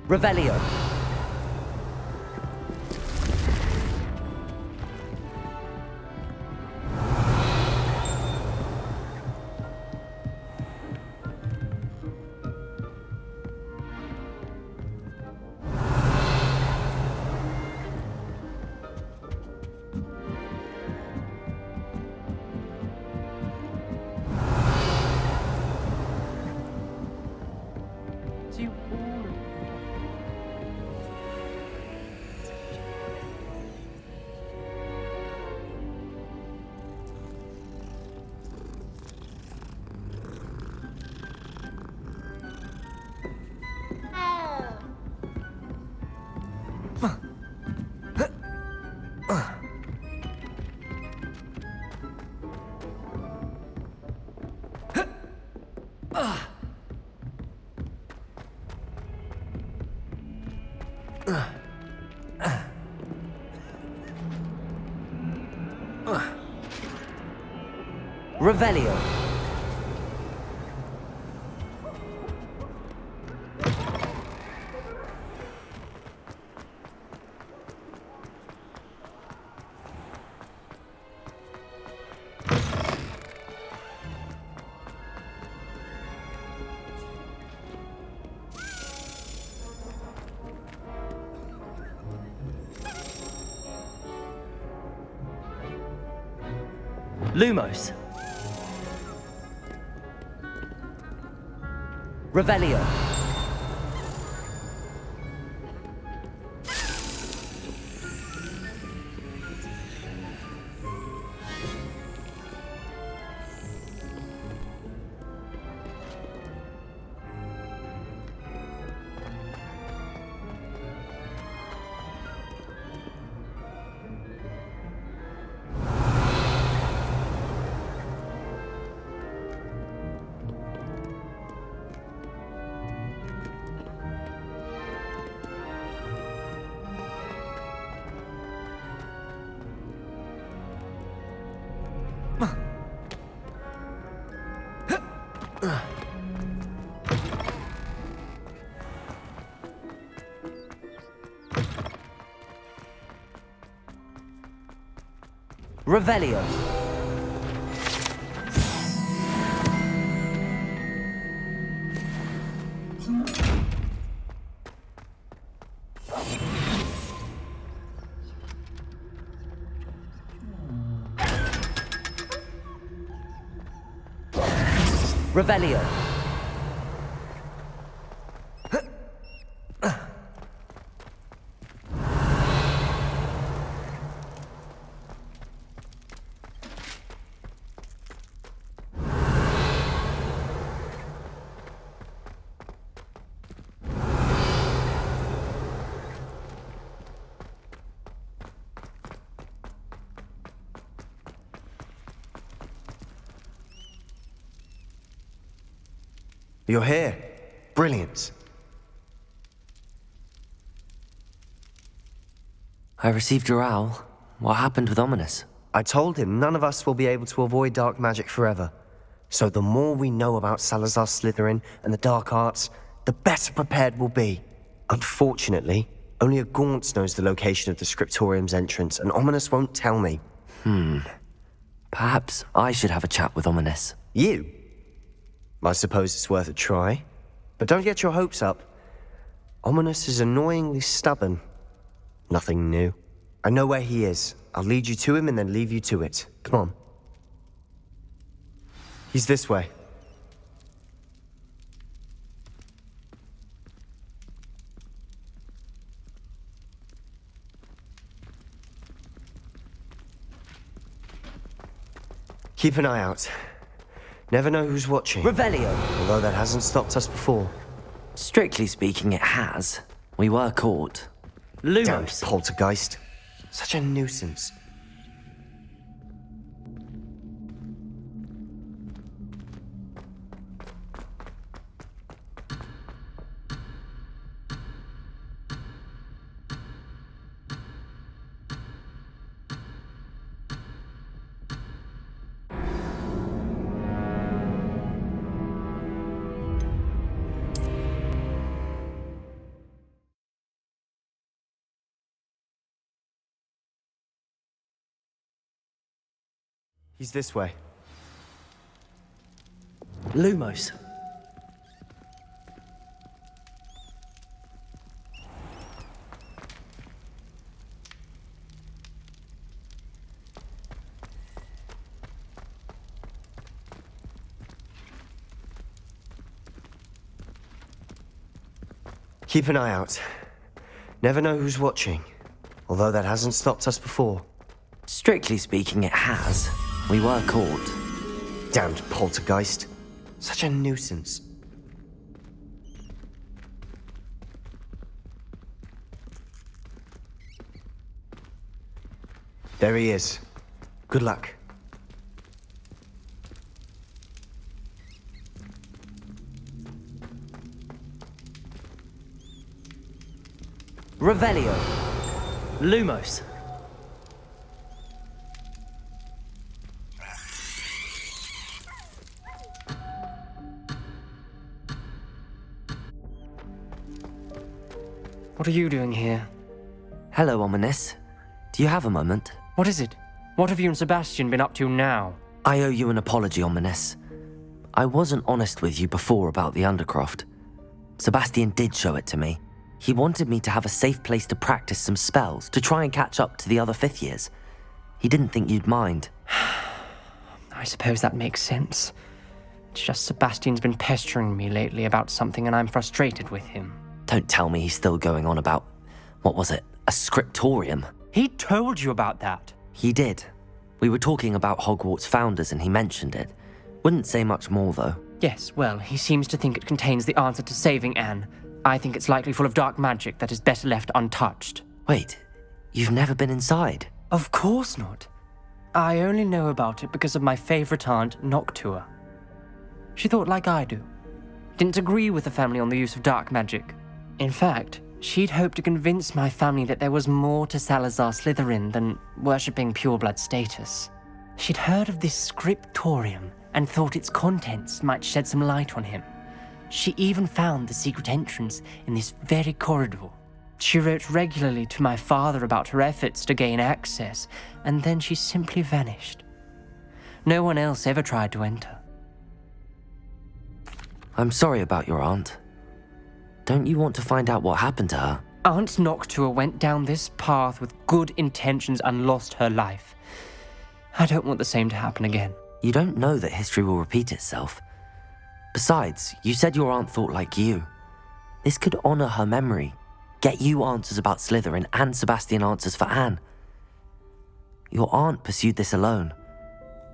Revelio. Revelio. Lumos. Revelio. Revelio. Revelio. You're here. Brilliant. I received your owl. What happened with Ominous? I told him none of us will be able to avoid dark magic forever. So the more we know about Salazar Slytherin and the dark arts, the better prepared we'll be. Unfortunately, only a Gaunts knows the location of the Scriptorium's entrance, and Ominous won't tell me. Perhaps I should have a chat with Ominous. You? I suppose it's worth a try. But don't get your hopes up. Ominous is annoyingly stubborn. Nothing new. I know where he is. I'll lead you to him and then leave you to it. Come on. He's this way. Keep an eye out. Never know who's watching. Revelio. Although that hasn't stopped us before. Strictly speaking, it has. We were caught. Damn Lumos. poltergeist. Such a nuisance. He's this way. Lumos. Keep an eye out. Never know who's watching. Although that hasn't stopped us before. Strictly speaking, it has. We were caught. Damned poltergeist. Such a nuisance. There he is. Good luck. Revelio. Lumos. What are you doing here? Hello, Ominous. Do you have a moment? What is it? What have you and Sebastian been up to now? I owe you an apology, Ominous. I wasn't honest with you before about the Undercroft. Sebastian did show it to me. He wanted me to have a safe place to practice some spells to try and catch up to the other fifth years. He didn't think you'd mind. I suppose that makes sense. It's just Sebastian's been pestering me lately about something and I'm frustrated with him. Don't tell me he's still going on about, what was it, a scriptorium? He told you about that. He did. We were talking about Hogwarts founders and he mentioned it. Wouldn't say much more though. Yes, well, he seems to think it contains the answer to saving Anne. I think it's likely full of dark magic that is better left untouched. Wait, you've never been inside? Of course not. I only know about it because of my favorite aunt, Noctua. She thought like I do. Didn't agree with the family on the use of dark magic. In fact, she'd hoped to convince my family that there was more to Salazar Slytherin than worshipping pureblood status. She'd heard of this scriptorium and thought its contents might shed some light on him. She even found the secret entrance in this very corridor. She wrote regularly to my father about her efforts to gain access, and then she simply vanished. No one else ever tried to enter. I'm sorry about your aunt. Don't you want to find out what happened to her? Aunt Noctua went down this path with good intentions and lost her life. I don't want the same to happen again. You don't know that history will repeat itself. Besides, you said your aunt thought like you. This could honor her memory, get you answers about Slytherin and Sebastian answers for Anne. Your aunt pursued this alone.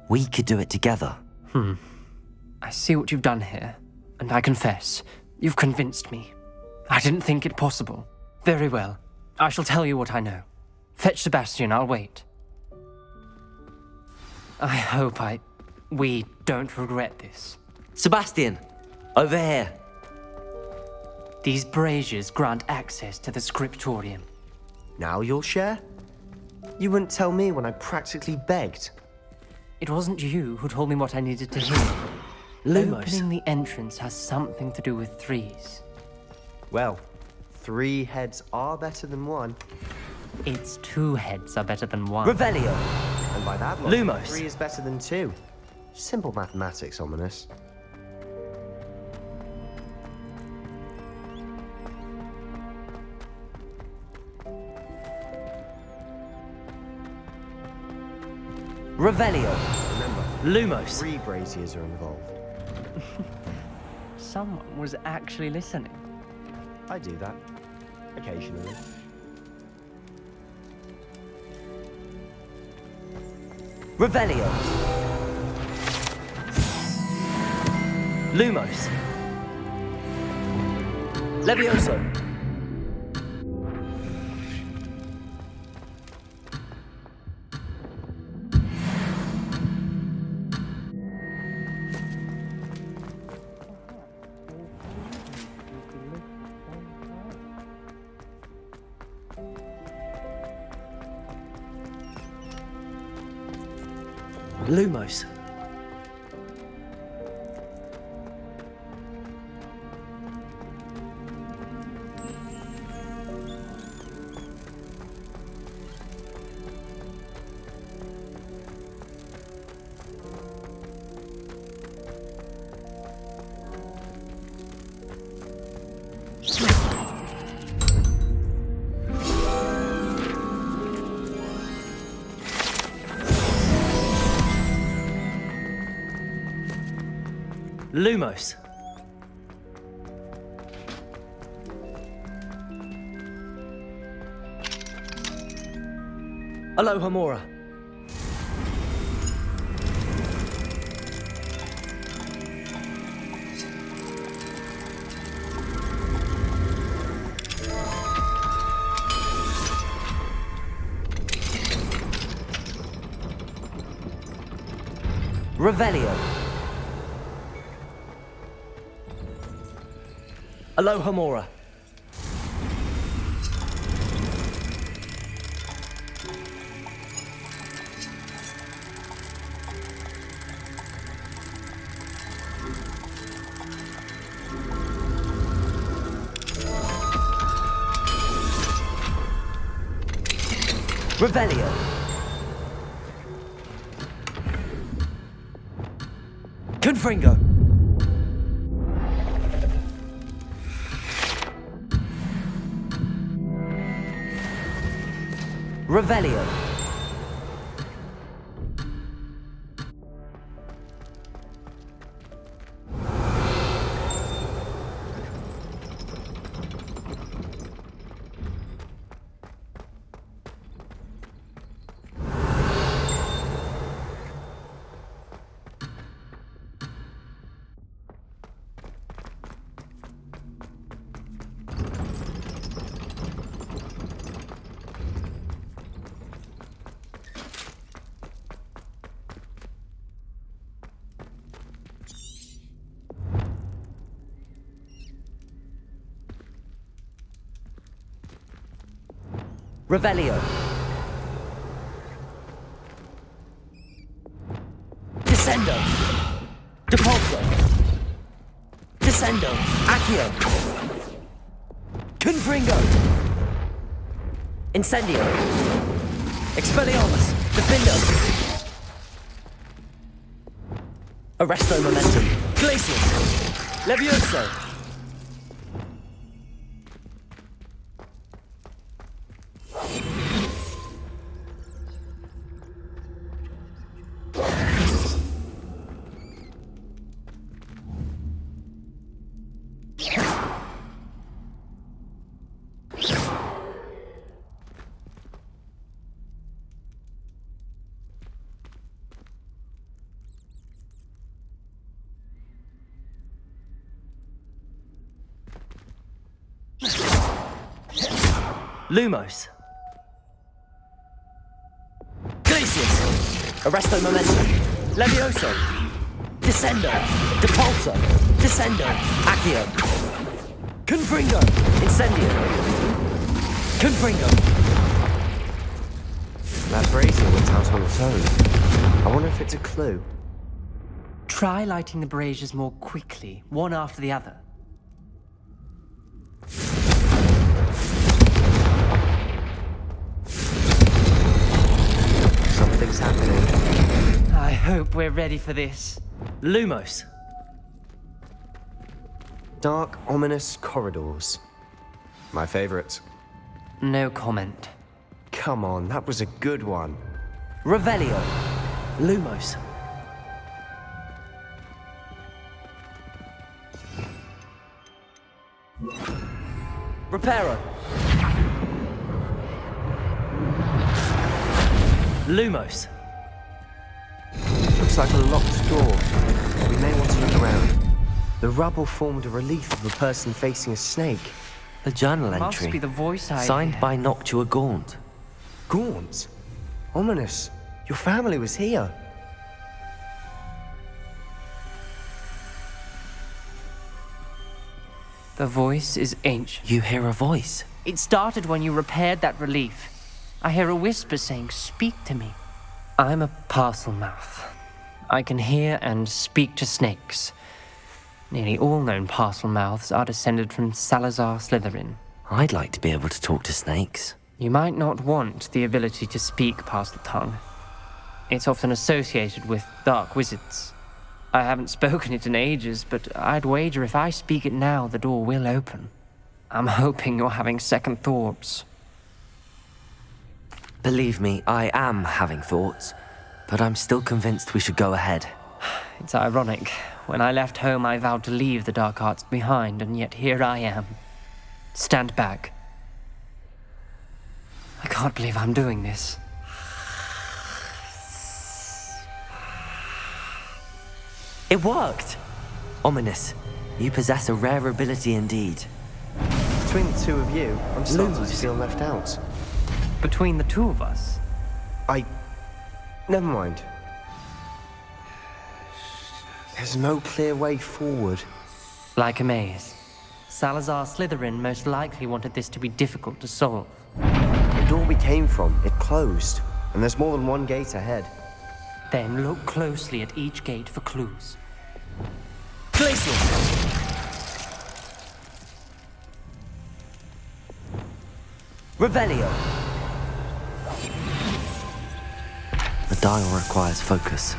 We could do it together. I see what you've done here, and I confess, you've convinced me. I didn't think it possible. Very well. I shall tell you what I know. Fetch Sebastian, I'll wait. I hope we don't regret this. Sebastian! Over here! These braziers grant access to the scriptorium. Now you'll share? You wouldn't tell me when I practically begged. It wasn't you who told me what I needed to hear. Lumos. Opening the entrance has something to do with threes. Well, 3 heads are better than 1. Its 2 heads are better than 1. Revelio. And by that logic, Lumos. 3 is better than 2. Simple mathematics, Ominous. Revelio. Remember, Lumos. 3 braziers are involved. Someone was actually listening. I do that. Occasionally. Revelio. Lumos. Levioso. Lumos. Lumos. Alohomora. Revelio. Alohomora. Revelio. Confringo. Revelio. Revelio. Descendo. Depulso. Descendo. Accio. Confringo. Incendio. Expelliarmus. Defindo. Arresto Momentum. Glacius. Levioso. Lumos. Glacius. Arresto Momentum. Levioso. Descendo. Depulso. Descendo. Accio. Confringo. Incendio. Confringo. That brazier went out on its own. I wonder if it's a clue. Try lighting the braziers more quickly, one after the other. Something's happening. I hope we're ready for this. Lumos. Dark, ominous corridors. My favorite. No comment. Come on, that was a good one. Revelio. Lumos. Reparo. Lumos. Looks like a locked door. We may want to look around. The rubble formed a relief of a person facing a snake. A journal Must entry. be the voice I Signed hear. by Noctua Gaunt. Gaunt? Ominous. Your family was here. The voice is ancient. You hear a voice. It started when you repaired that relief. I hear a whisper saying, "Speak to me." I'm a parcel mouth. I can hear and speak to snakes. Nearly all known parcel mouths are descended from Salazar Slytherin. I'd like to be able to talk to snakes. You might not want the ability to speak parcel tongue. It's often associated with dark wizards. I haven't spoken it in ages, but I'd wager if I speak it now, the door will open. I'm hoping you're having second thoughts. Believe me, I am having thoughts, but I'm still convinced we should go ahead. It's ironic. When I left home, I vowed to leave the dark arts behind, and yet here I am. Stand back. I can't believe I'm doing this. It worked! Ominous, you possess a rare ability indeed. Between the two of you, I'm starting to Lumos. feel left out. Between the two of us, Never mind. There's no clear way forward. like a maze. Salazar Slytherin most likely wanted this to be difficult to solve. The door we came from, it closed. And there's more than one gate ahead. Then look closely at each gate for clues. Glacial. Revelio. The dial requires focus.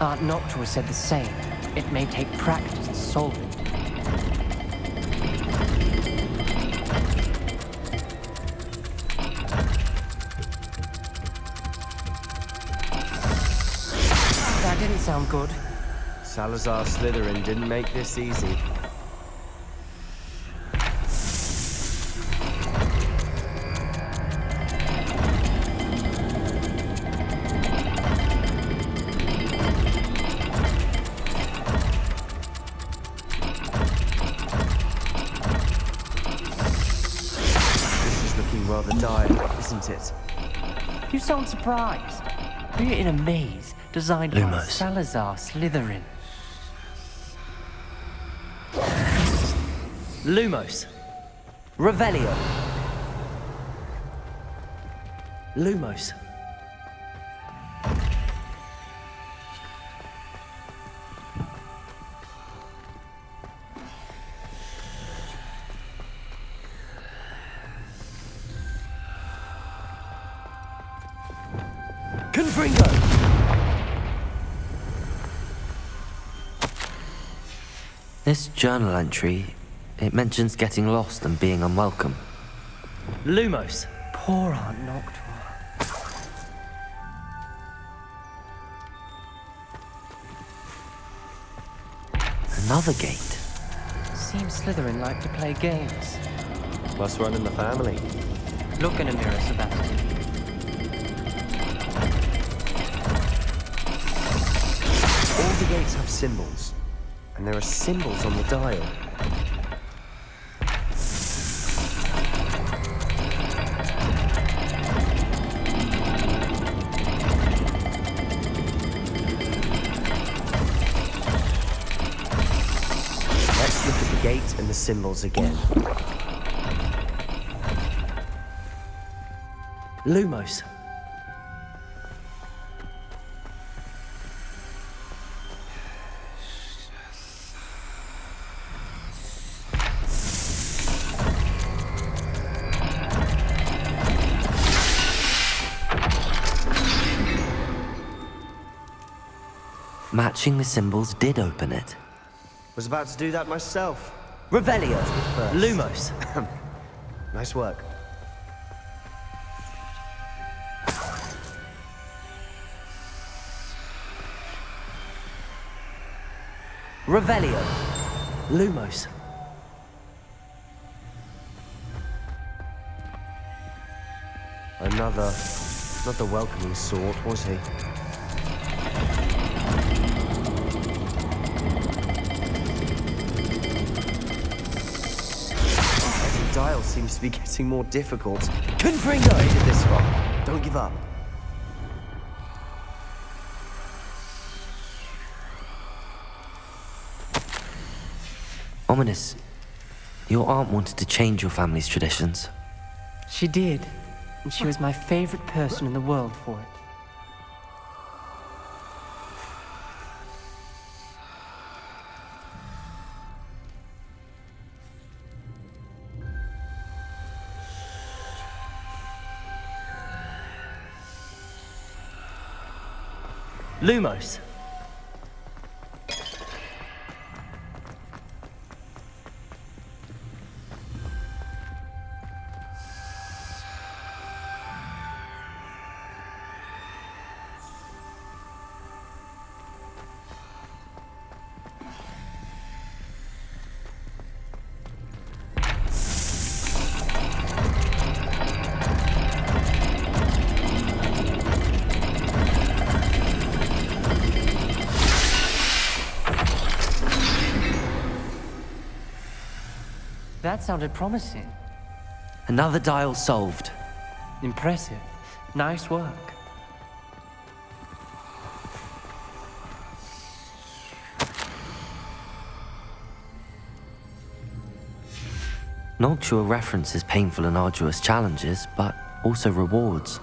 Aunt Noctua said the same. It may take practice to solve it. That didn't sound good. Salazar Slytherin didn't make this easy. This is looking rather dire, isn't it? You sound surprised. We're in a maze designed by Lumos. Salazar Slytherin. Lumos. Revelio. Lumos. Confringo. This journal entry, it mentions getting lost and being unwelcome. Lumos. Poor Aunt Noctua. Another gate. Seems Slytherin like to play games. Must run in the family. Look in a mirror, Sebastian. All the gates have symbols. And there are symbols on the dial. Let's look at the gate and the symbols again. Lumos. Matching the symbols did open it. Was about to do that myself. Revelio. First. Lumos. Nice work. Revelio. Lumos. Another, not the welcoming sort, was he? Every dial seems to be getting more difficult. Confringo. Made it this far. Don't give up. Ominous, your aunt wanted to change your family's traditions. She did. And she was my favorite person in the world for it. Lumos. That sounded promising. Another dial solved. Impressive. Nice work. Noctua references painful and arduous challenges, but also rewards.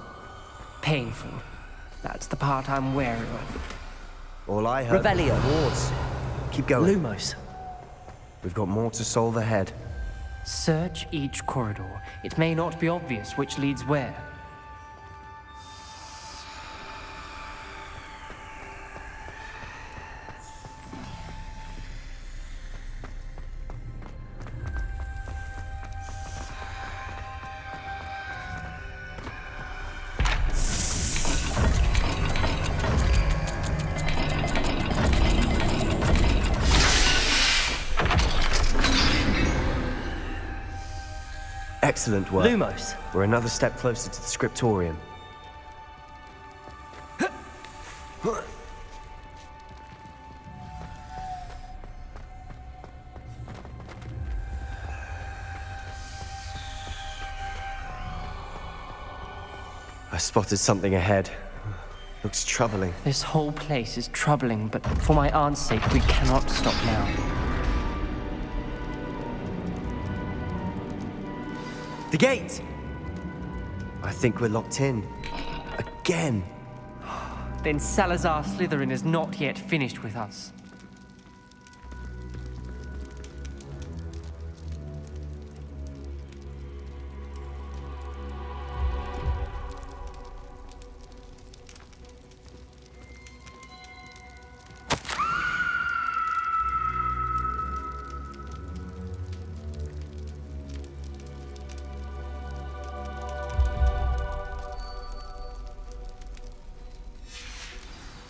Painful. That's the part I'm wary of. All I heard Revelio. were rewards. Keep going. Lumos. We've got more to solve ahead. Search each corridor. It may not be obvious which leads where. Excellent work. Lumos. We're another step closer to the scriptorium. I spotted something ahead. Looks troubling. This whole place is troubling, but for my aunt's sake, we cannot stop now. The gate! I think we're locked in. Again. Then Salazar Slytherin is not yet finished with us.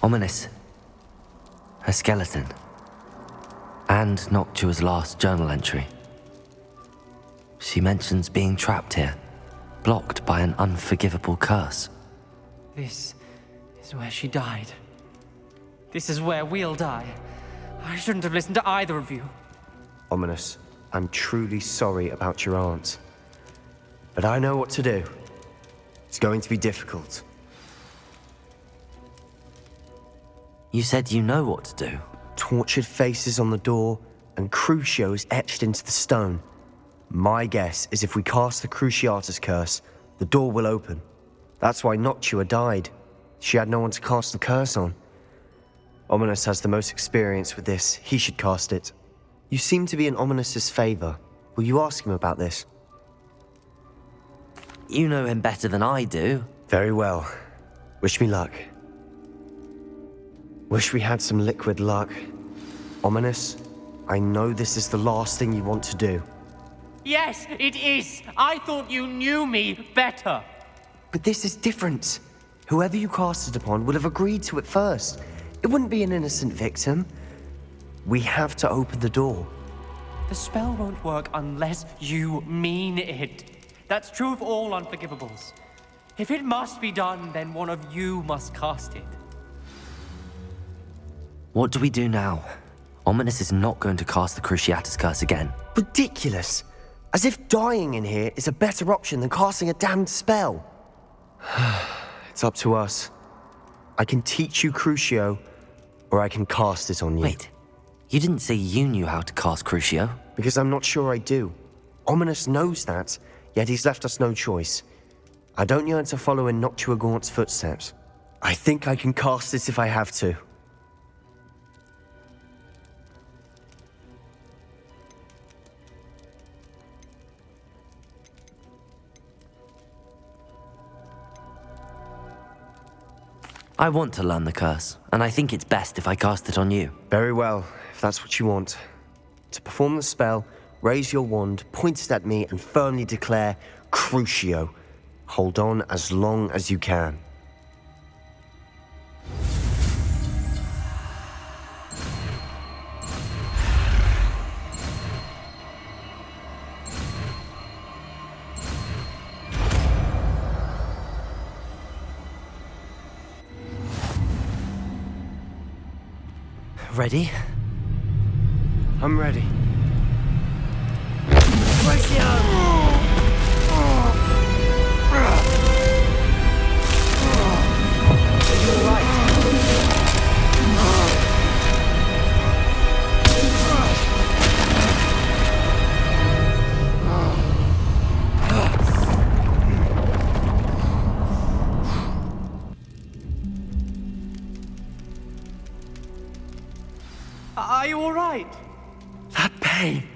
Ominous. A skeleton. And Noctua's last journal entry. She mentions being trapped here, blocked by an unforgivable curse. This is where she died. This is where we'll die. I shouldn't have listened to either of you. Ominous, I'm truly sorry about your aunt. But I know what to do. It's going to be difficult. You said you know what to do. Tortured faces on the door and Crucios etched into the stone. My guess is if we cast the Cruciatus curse, the door will open. That's why Noctua died. She had no one to cast the curse on. Ominous has the most experience with this. He should cast it. You seem to be in Ominous's favor. Will you ask him about this? You know him better than I do. Very well. Wish me luck. Wish we had some liquid luck. Ominous, I know this is the last thing you want to do. Yes, it is. I thought you knew me better. But this is different. Whoever you cast it upon would have agreed to it first. It wouldn't be an innocent victim. We have to open the door. The spell won't work unless you mean it. That's true of all unforgivables. If it must be done, then one of you must cast it. What do we do now? Ominous is not going to cast the Cruciatus curse again. Ridiculous. As if dying in here is a better option than casting a damned spell. It's up to us. I can teach you Crucio, or I can cast it on you. Wait, you didn't say you knew how to cast Crucio? Because I'm not sure I do. Ominous knows that, yet he's left us no choice. I don't yearn to follow in Noctua Gaunt's footsteps. I think I can cast it if I have to. I want to learn the curse, and I think it's best if I cast it on you. Very well, if that's what you want. To perform the spell, raise your wand, point it at me, and firmly declare, Crucio. Hold on as long as you can. Ready? I'm ready. Are you all right? That pain.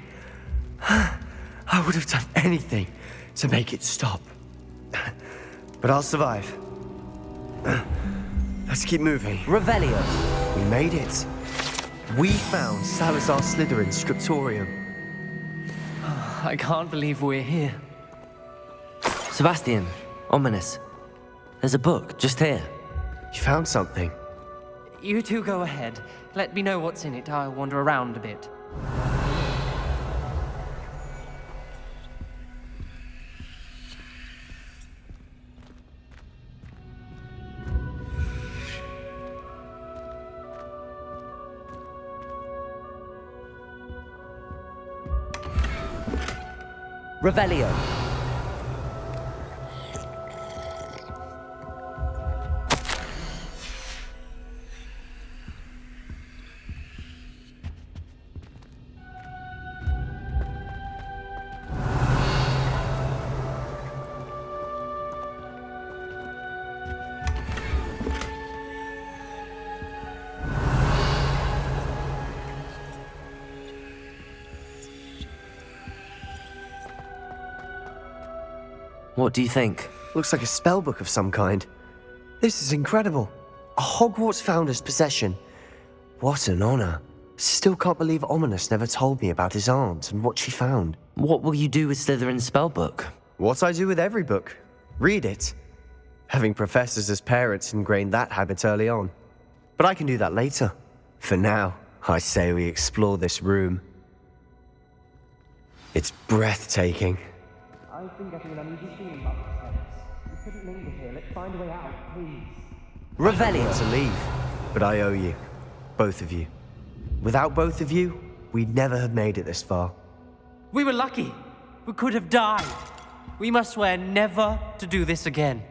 I would have done anything to make it stop. But I'll survive. Let's keep moving. Revelio. We made it. We found Salazar Slytherin's scriptorium. I can't believe we're here. Sebastian, ominous. There's a book just here. You found something. You two go ahead. Let me know what's in it. I'll wander around a bit. Revelio. What do you think? Looks like a spellbook of some kind. This is incredible. A Hogwarts founder's possession. What an honor. Still can't believe Ominous never told me about his aunt and what she found. What will you do with Slytherin's spellbook? What I do with every book. Read it. Having professors as parents ingrained that habit early on. But I can do that later. For now, I say we explore this room. It's breathtaking. I've been getting an uneasy feeling about this place. We couldn't linger here. Let's find a way out, please. Revelio. To leave, but I owe you. Both of you. Without both of you, we'd never have made it this far. We were lucky. We could have died. We must swear never to do this again.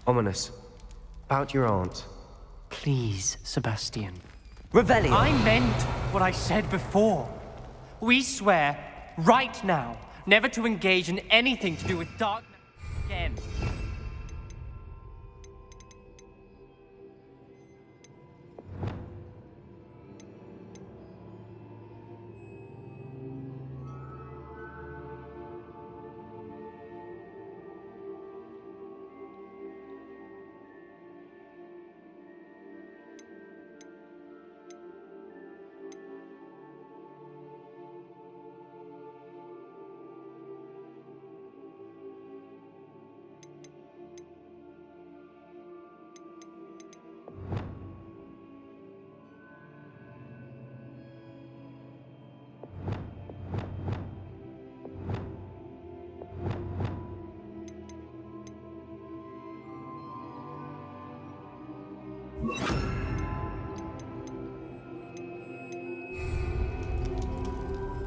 Ominous. About your aunt. Please, Sebastian. Revelio. I meant what I said before. We swear, right now, never to engage in anything to do with darkness again.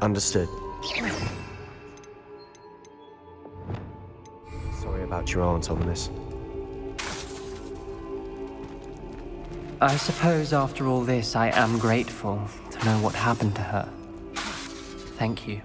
Understood. Sorry about your aunt, Ominous. I suppose after all this, I am grateful to know what happened to her. Thank you.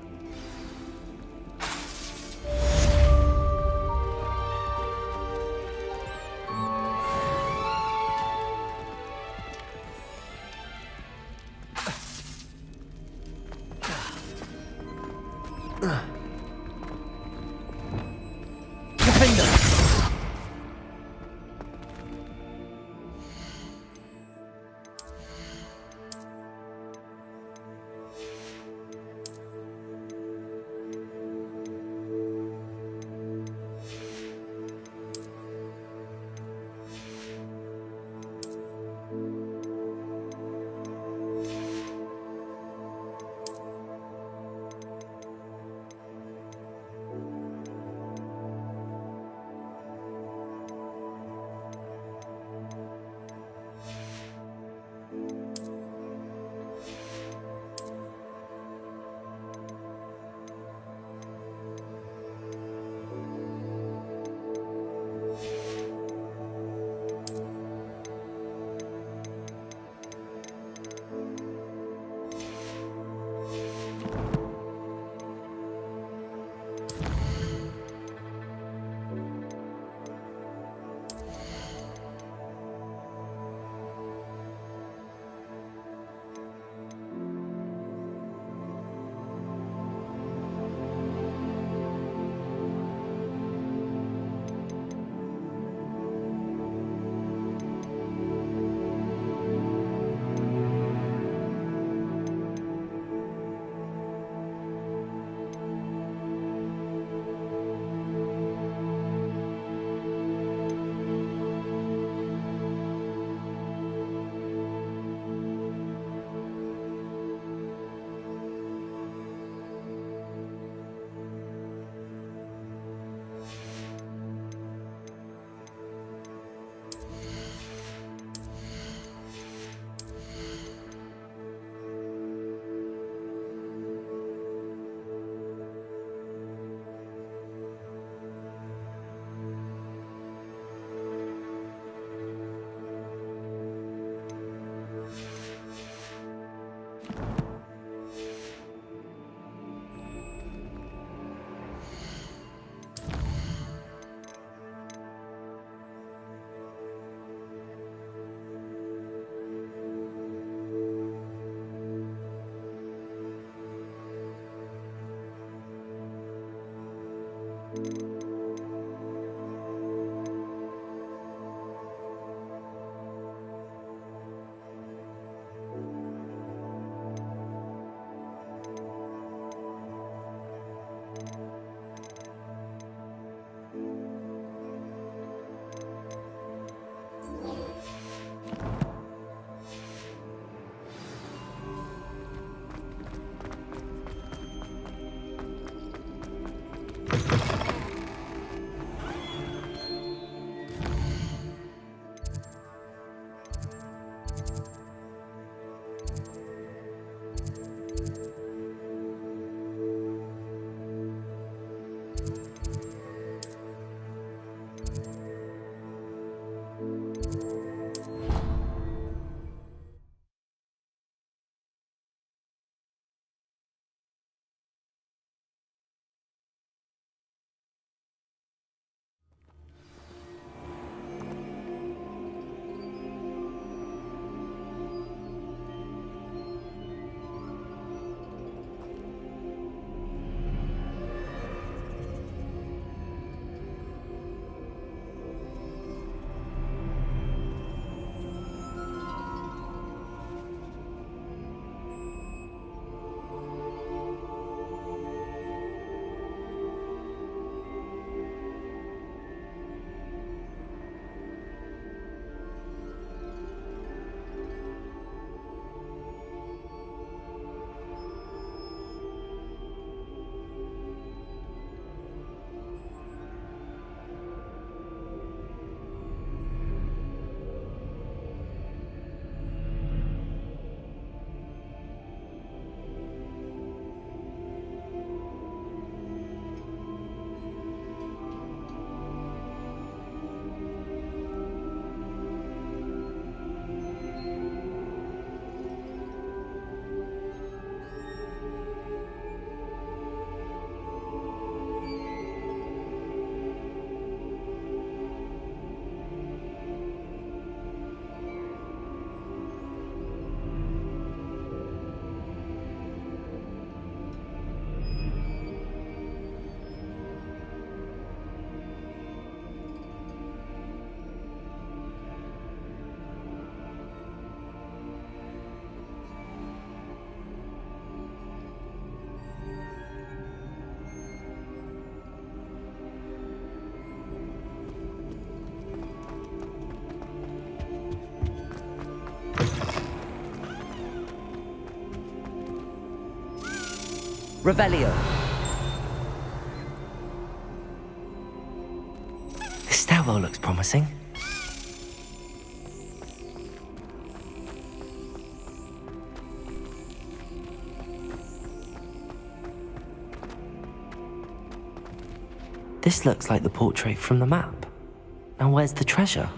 Revelio. This stairwell looks promising. This looks like the portrait from the map. Now where's the treasure?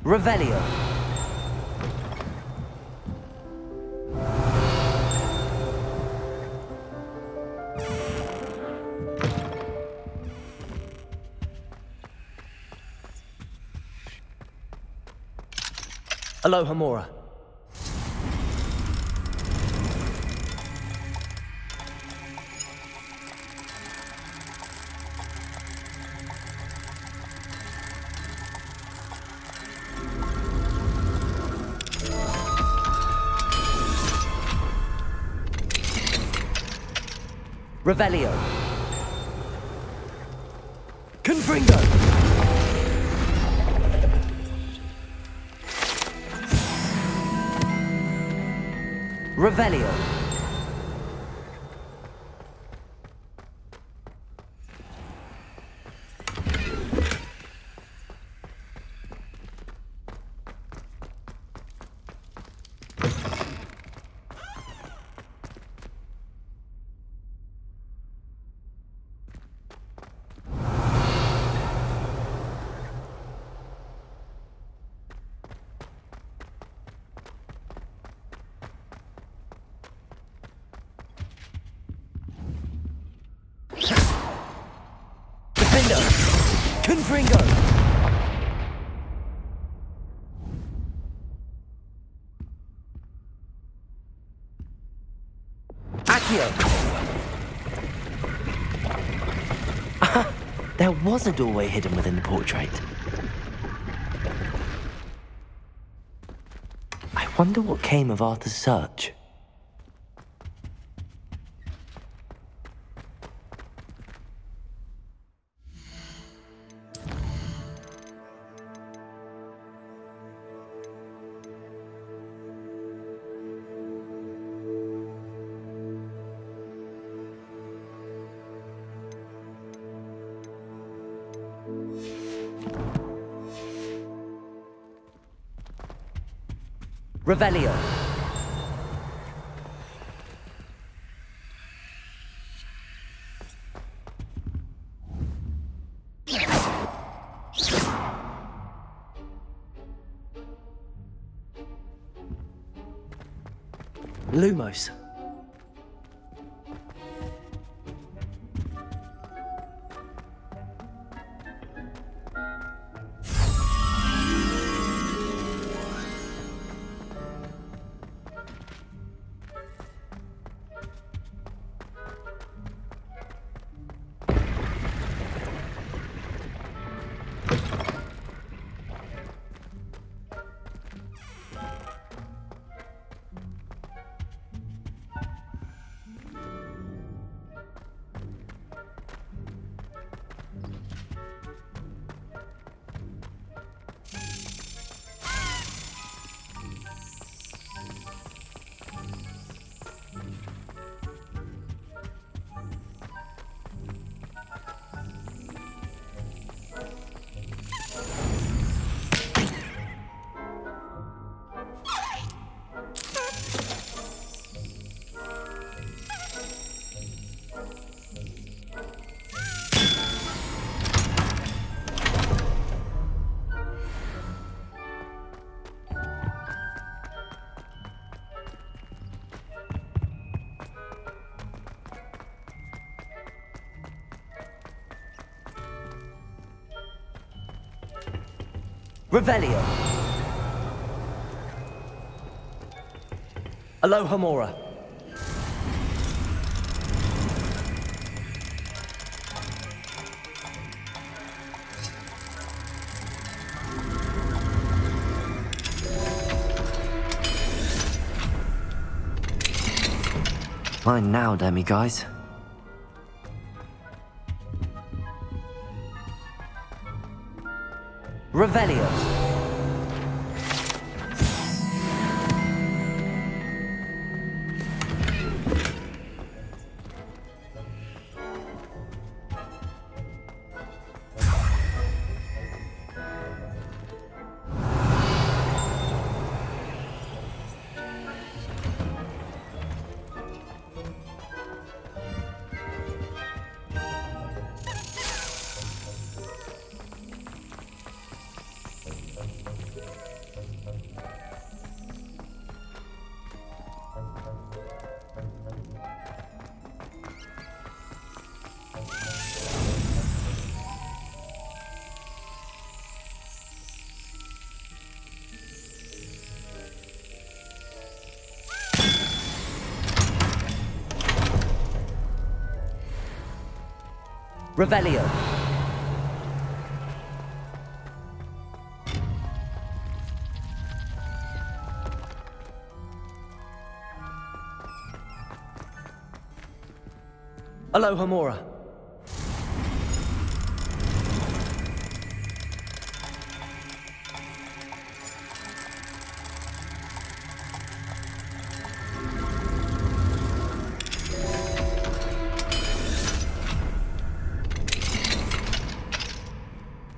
Revelio. Aloha Mora. Revelio. Confringo! Revelio. Confringo! Accio. There was a doorway hidden within the portrait. I wonder what came of Arthur's search. Revelio. Lumos. Revelio. Alohomora. Mine now, demi-guys. Revelio. Revelio. Alohomora.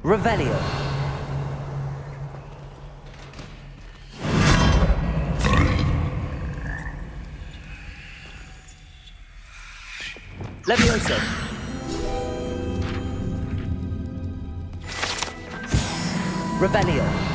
Revelio. Levioso. Revelio.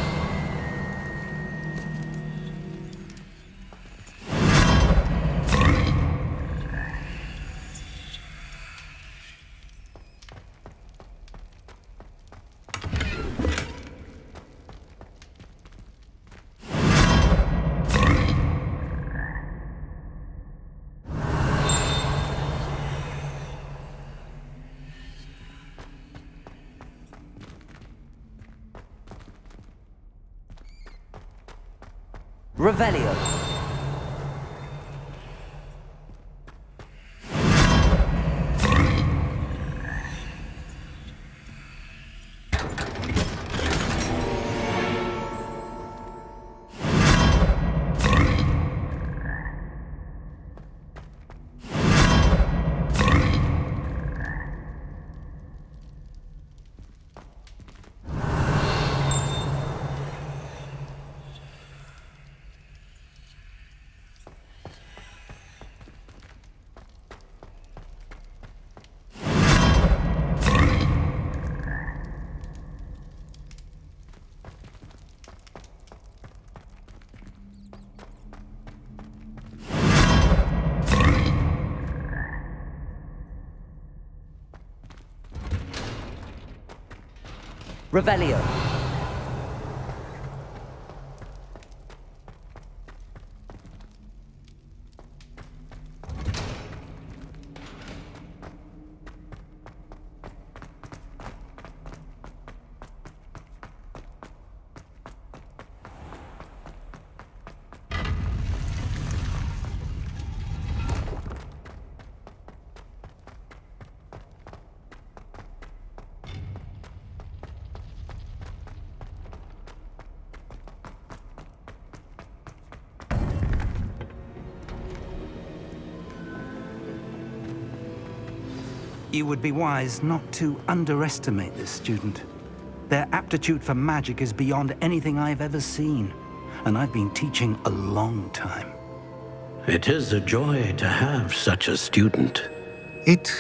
Revelio. Revelio. You would be wise not to underestimate this student. Their aptitude for magic is beyond anything I've ever seen, and I've been teaching a long time. It is a joy to have such a student. It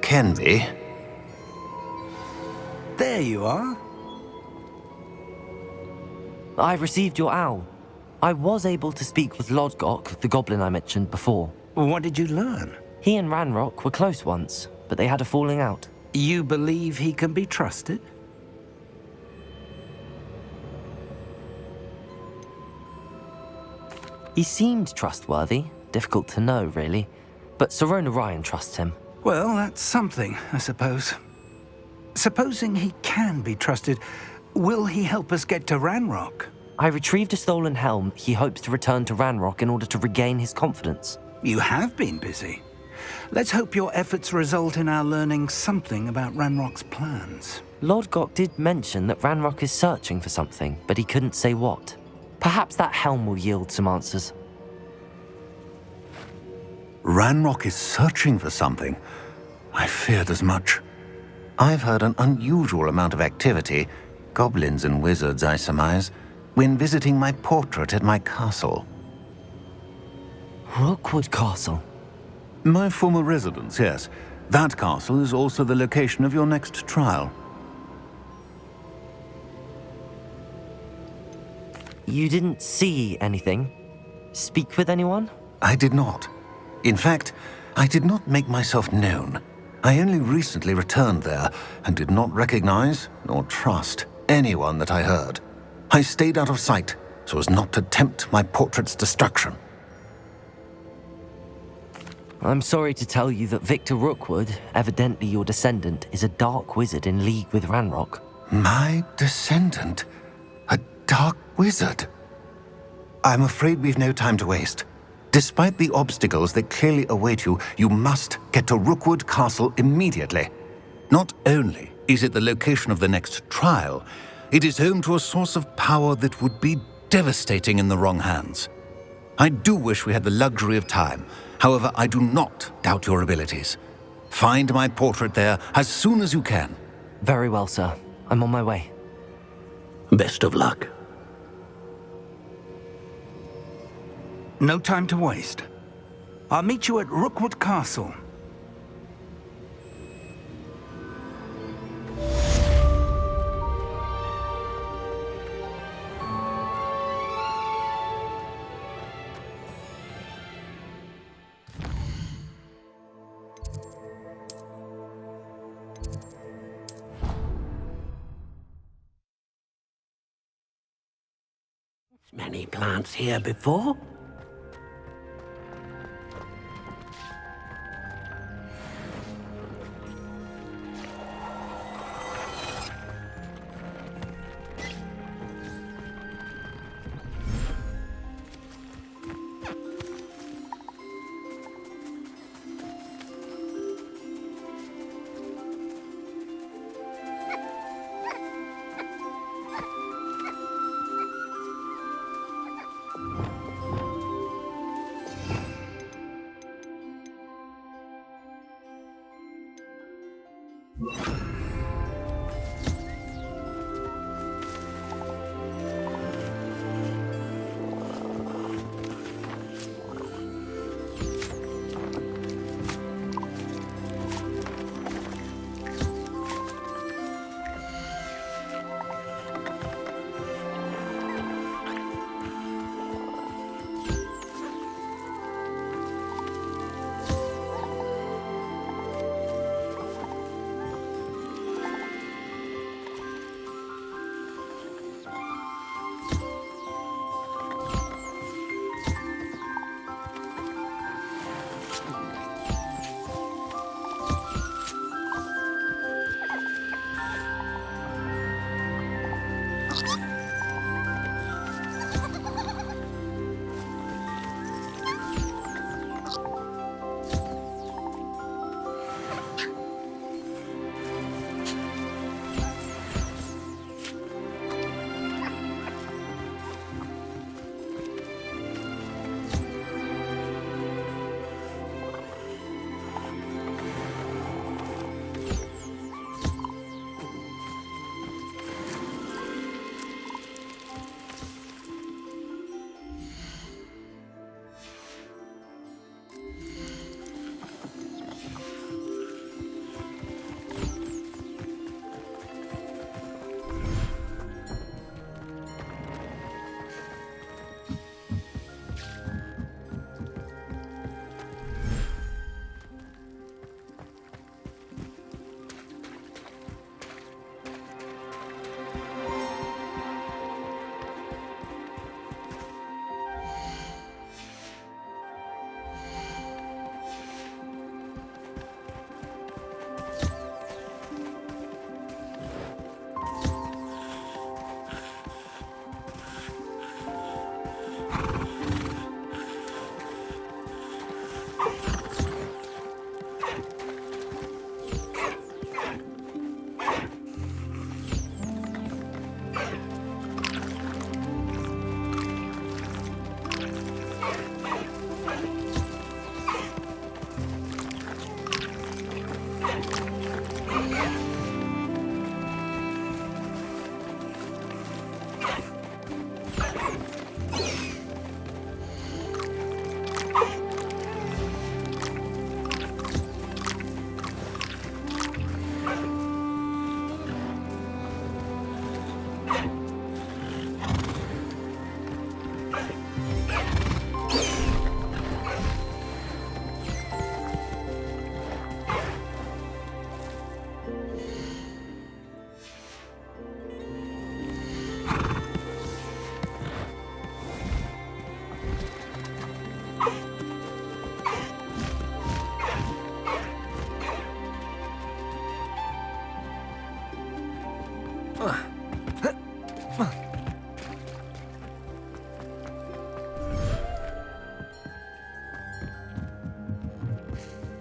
can be. There you are. I've received your owl. I was able to speak with Lodgok, the goblin I mentioned before. What did you learn? He and Ranrock were close once, but they had a falling out. You believe he can be trusted? He seemed trustworthy. Difficult to know, really. But Sirona Ryan trusts him. Well, that's something, I suppose. Supposing he can be trusted, will he help us get to Ranrock? I retrieved a stolen helm. He hopes to return to Ranrock in order to regain his confidence. You have been busy. Let's hope your efforts result in our learning something about Ranrock's plans. Lodgok did mention that Ranrock is searching for something, but he couldn't say what. Perhaps that helm will yield some answers. Ranrock is searching for something. I feared as much. I've heard an unusual amount of activity, goblins and wizards, I surmise, when visiting my portrait at my castle. Rookwood Castle. My former residence, yes. That castle is also the location of your next trial. You didn't see anything? Speak with anyone? I did not. In fact, I did not make myself known. I only recently returned there and did not recognize nor trust anyone that I heard. I stayed out of sight so as not to tempt my portrait's destruction. I'm sorry to tell you that Victor Rookwood, evidently your descendant, is a dark wizard in league with Ranrock. My descendant? A dark wizard? I'm afraid we've no time to waste. Despite the obstacles that clearly await you, you must get to Rookwood Castle immediately. Not only is it the location of the next trial, it is home to a source of power that would be devastating in the wrong hands. I do wish we had the luxury of time. However, I do not doubt your abilities. Find my portrait there as soon as you can. Very well, sir. I'm on my way. Best of luck. No time to waste. I'll meet you at Rookwood Castle. Many plants here before?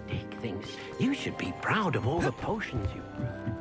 Dick thinks you should be proud of all the potions you brewed.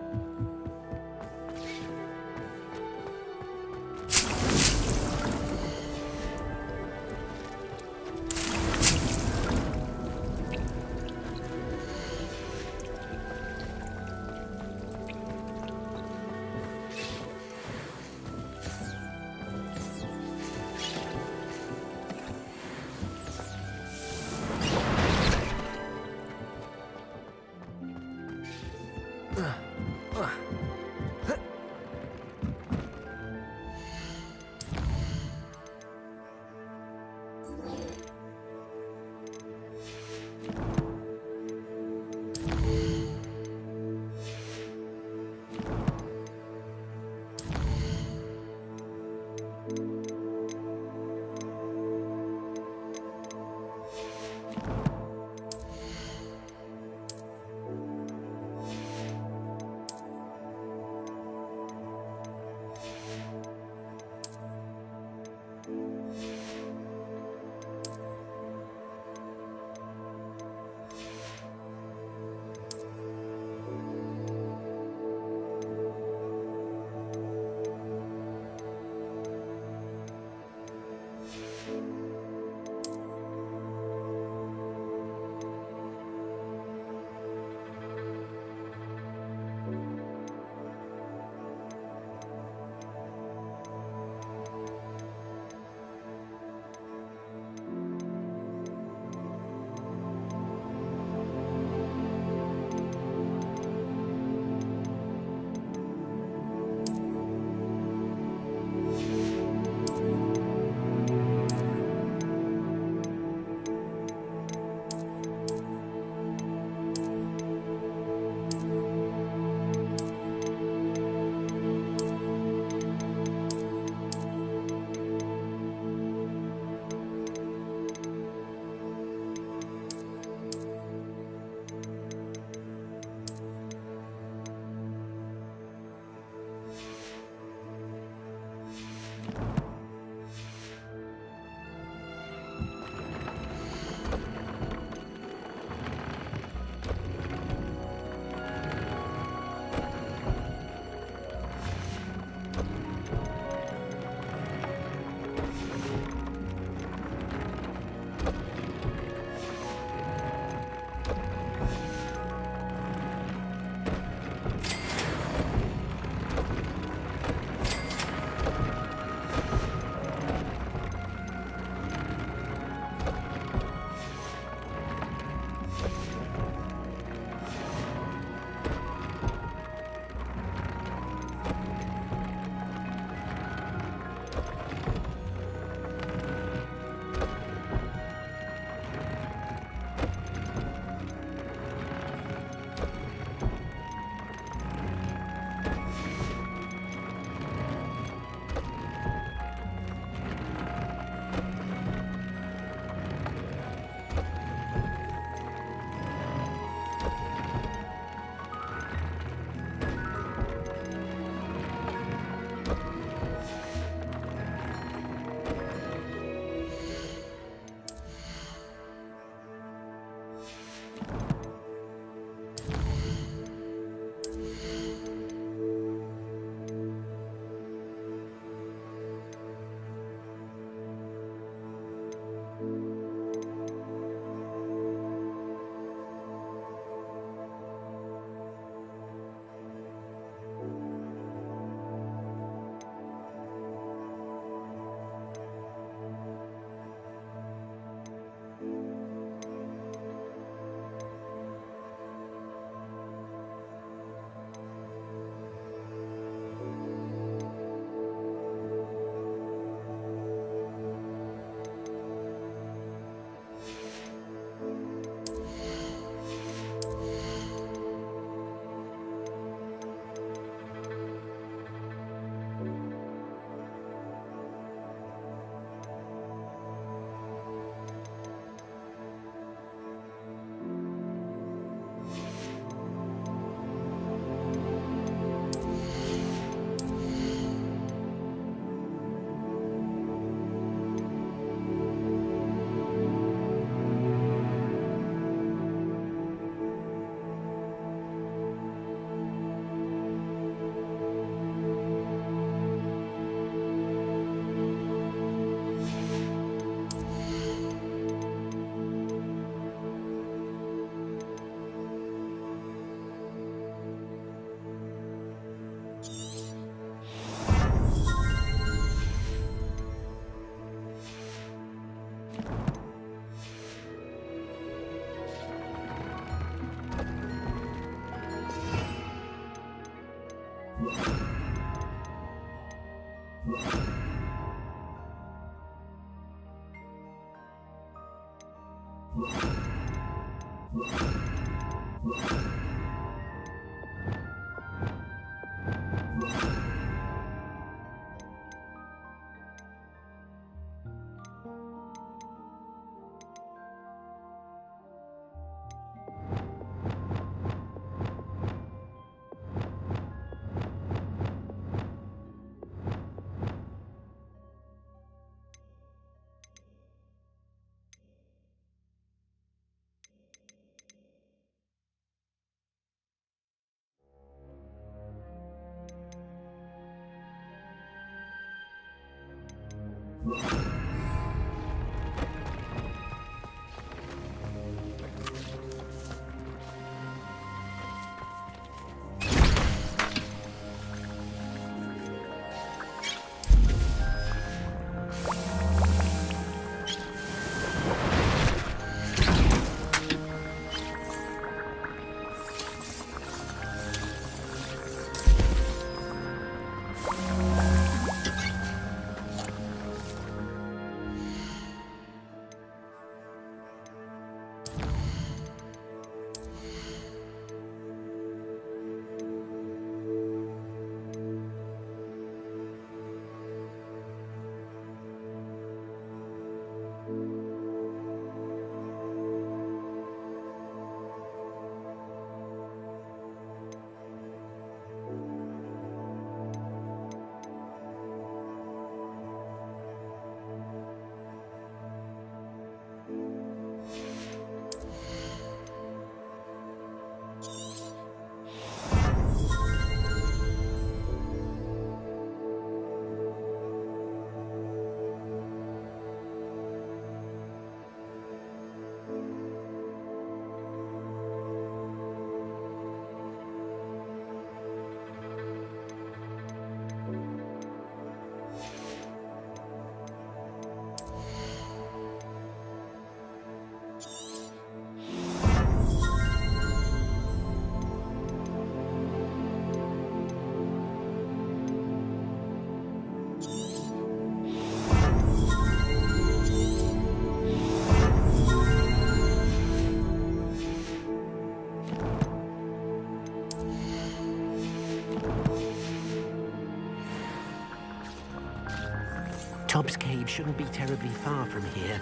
Tobbs Cave shouldn't be terribly far from here.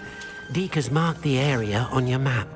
Deke has marked the area on your map.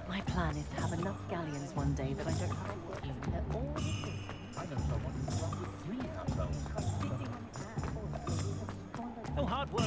My plan is to have enough galleons one day that I don't have to work in. They're all the things. I know someone who's run with 3 households. Oh, hard work.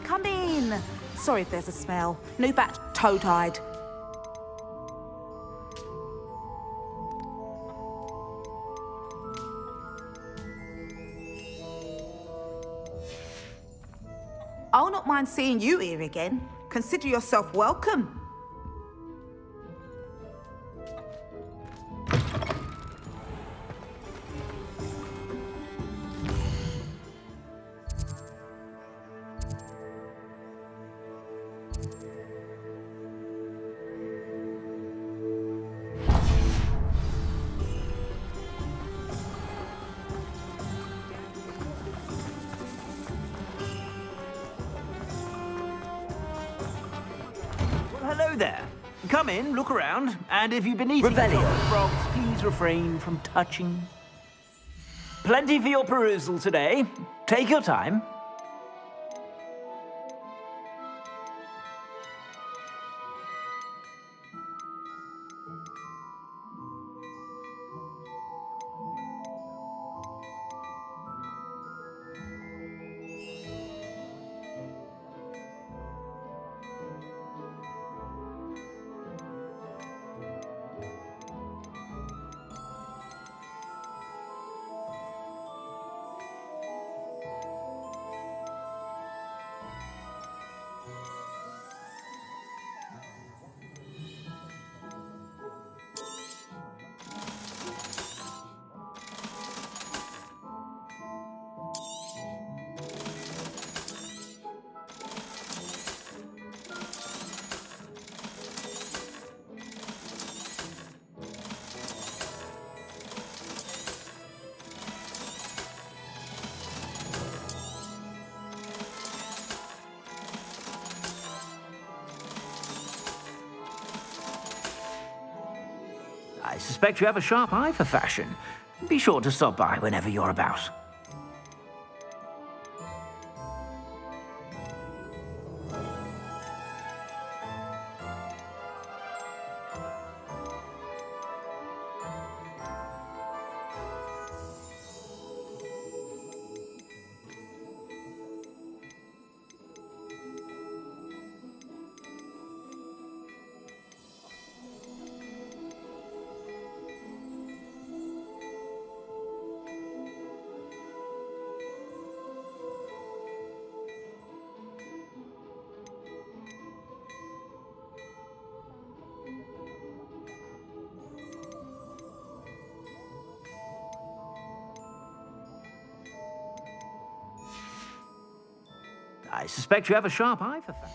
Come in. Sorry if there's a smell. New batch toe-tied. I'll not mind seeing you here again. Consider yourself welcome. Hello there. Come in, look around, and if you've been eating Revelio. frogs, please refrain from touching. Plenty for your perusal today. Take your time. suspect you have a sharp eye for fashion. Be sure to stop by whenever you're about. I suspect you have a sharp eye for fashion.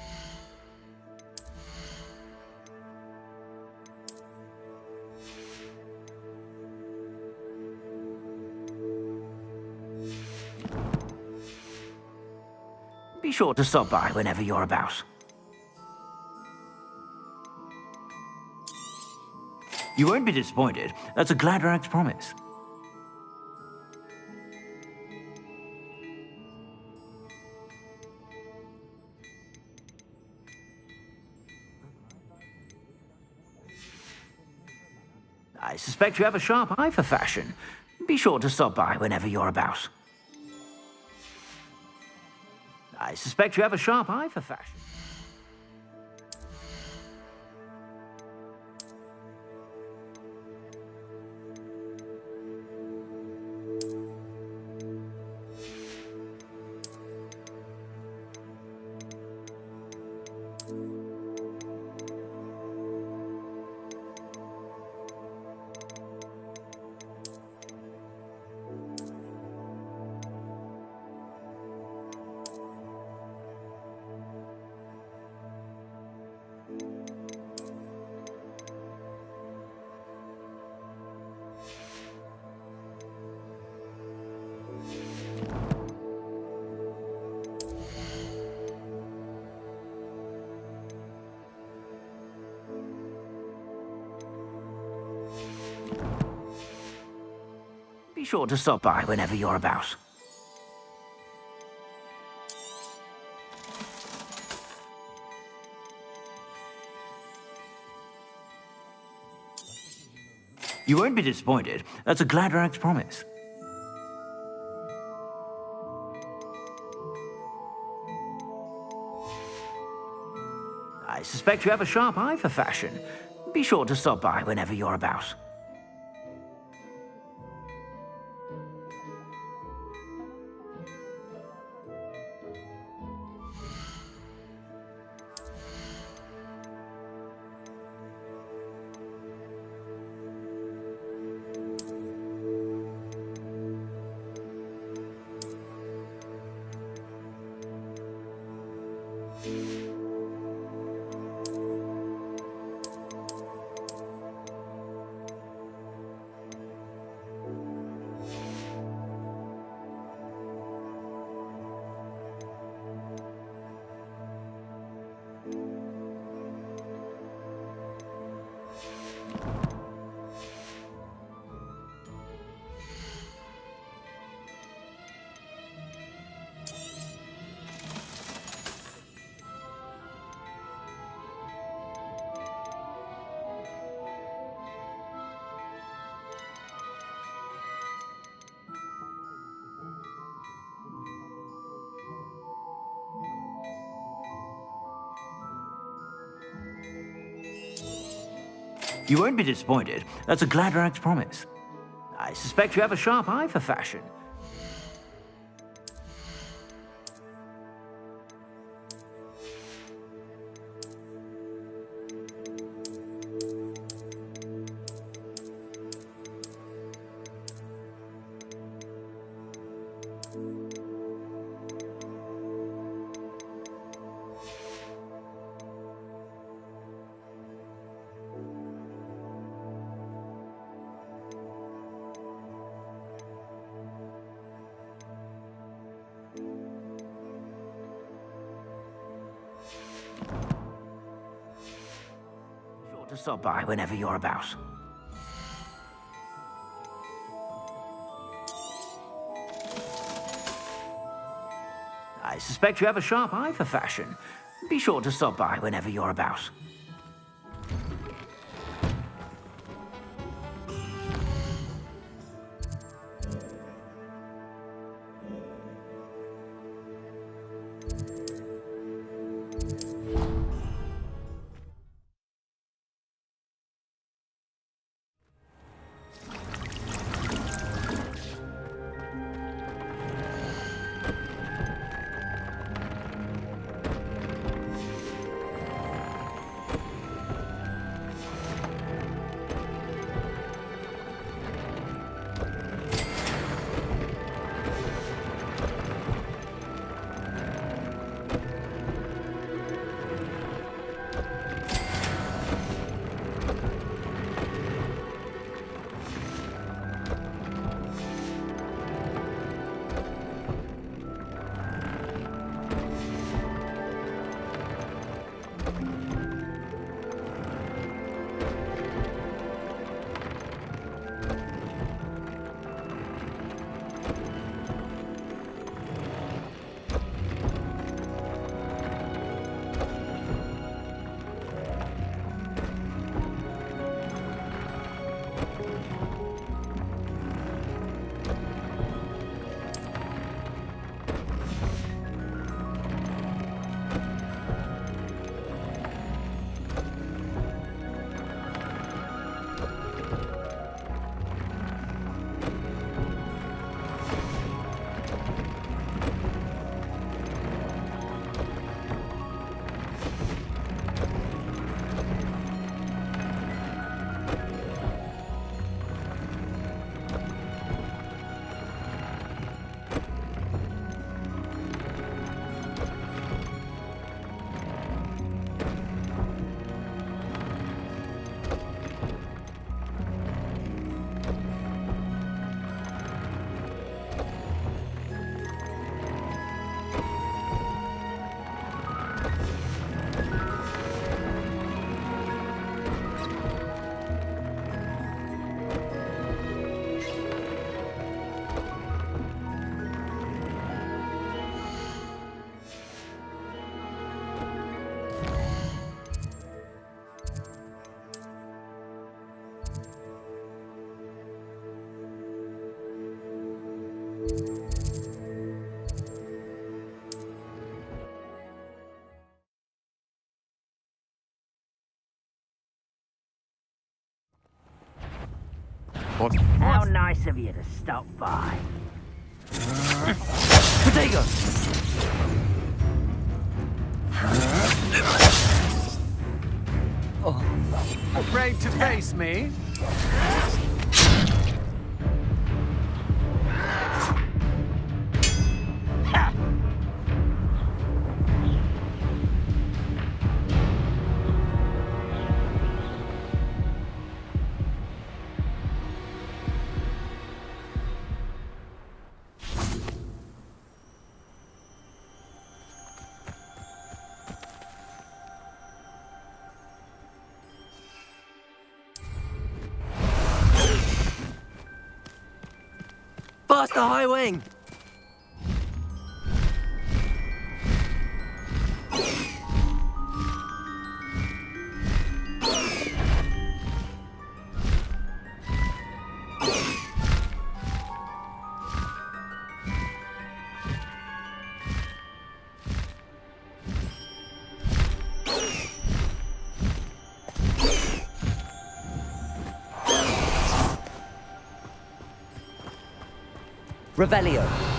Be sure to stop by whenever you're about. You won't be disappointed. That's a Gladrag's promise. I suspect you have a sharp eye for fashion. Be sure to stop by whenever you're about. I suspect you have a sharp eye for fashion. Be sure to stop by whenever you're about. You won't be disappointed. That's a Gladrag's promise. I suspect you have a sharp eye for fashion. Be sure to stop by whenever you're about. You won't be disappointed. That's a Gladrag's promise. I suspect you have a sharp eye for fashion. Be sure to stop by whenever you're about. suspect you have a sharp eye for fashion. Be sure to stop by whenever you're about. How nice of you to stop by. Bodega! Afraid to face me? Faster, high wing! Revelio.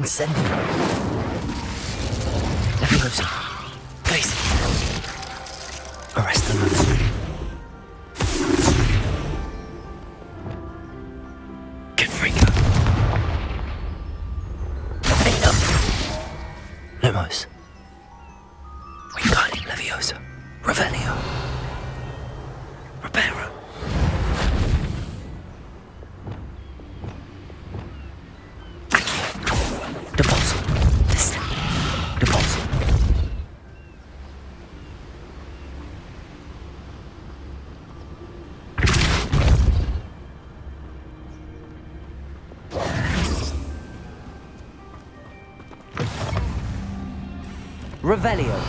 Incendio. Leviosa. Face. Arrest them. Confringo. Victim. Lumos. Wingardium Leviosa. Revelio. Reparo. Deposit. Deposit. Revelio.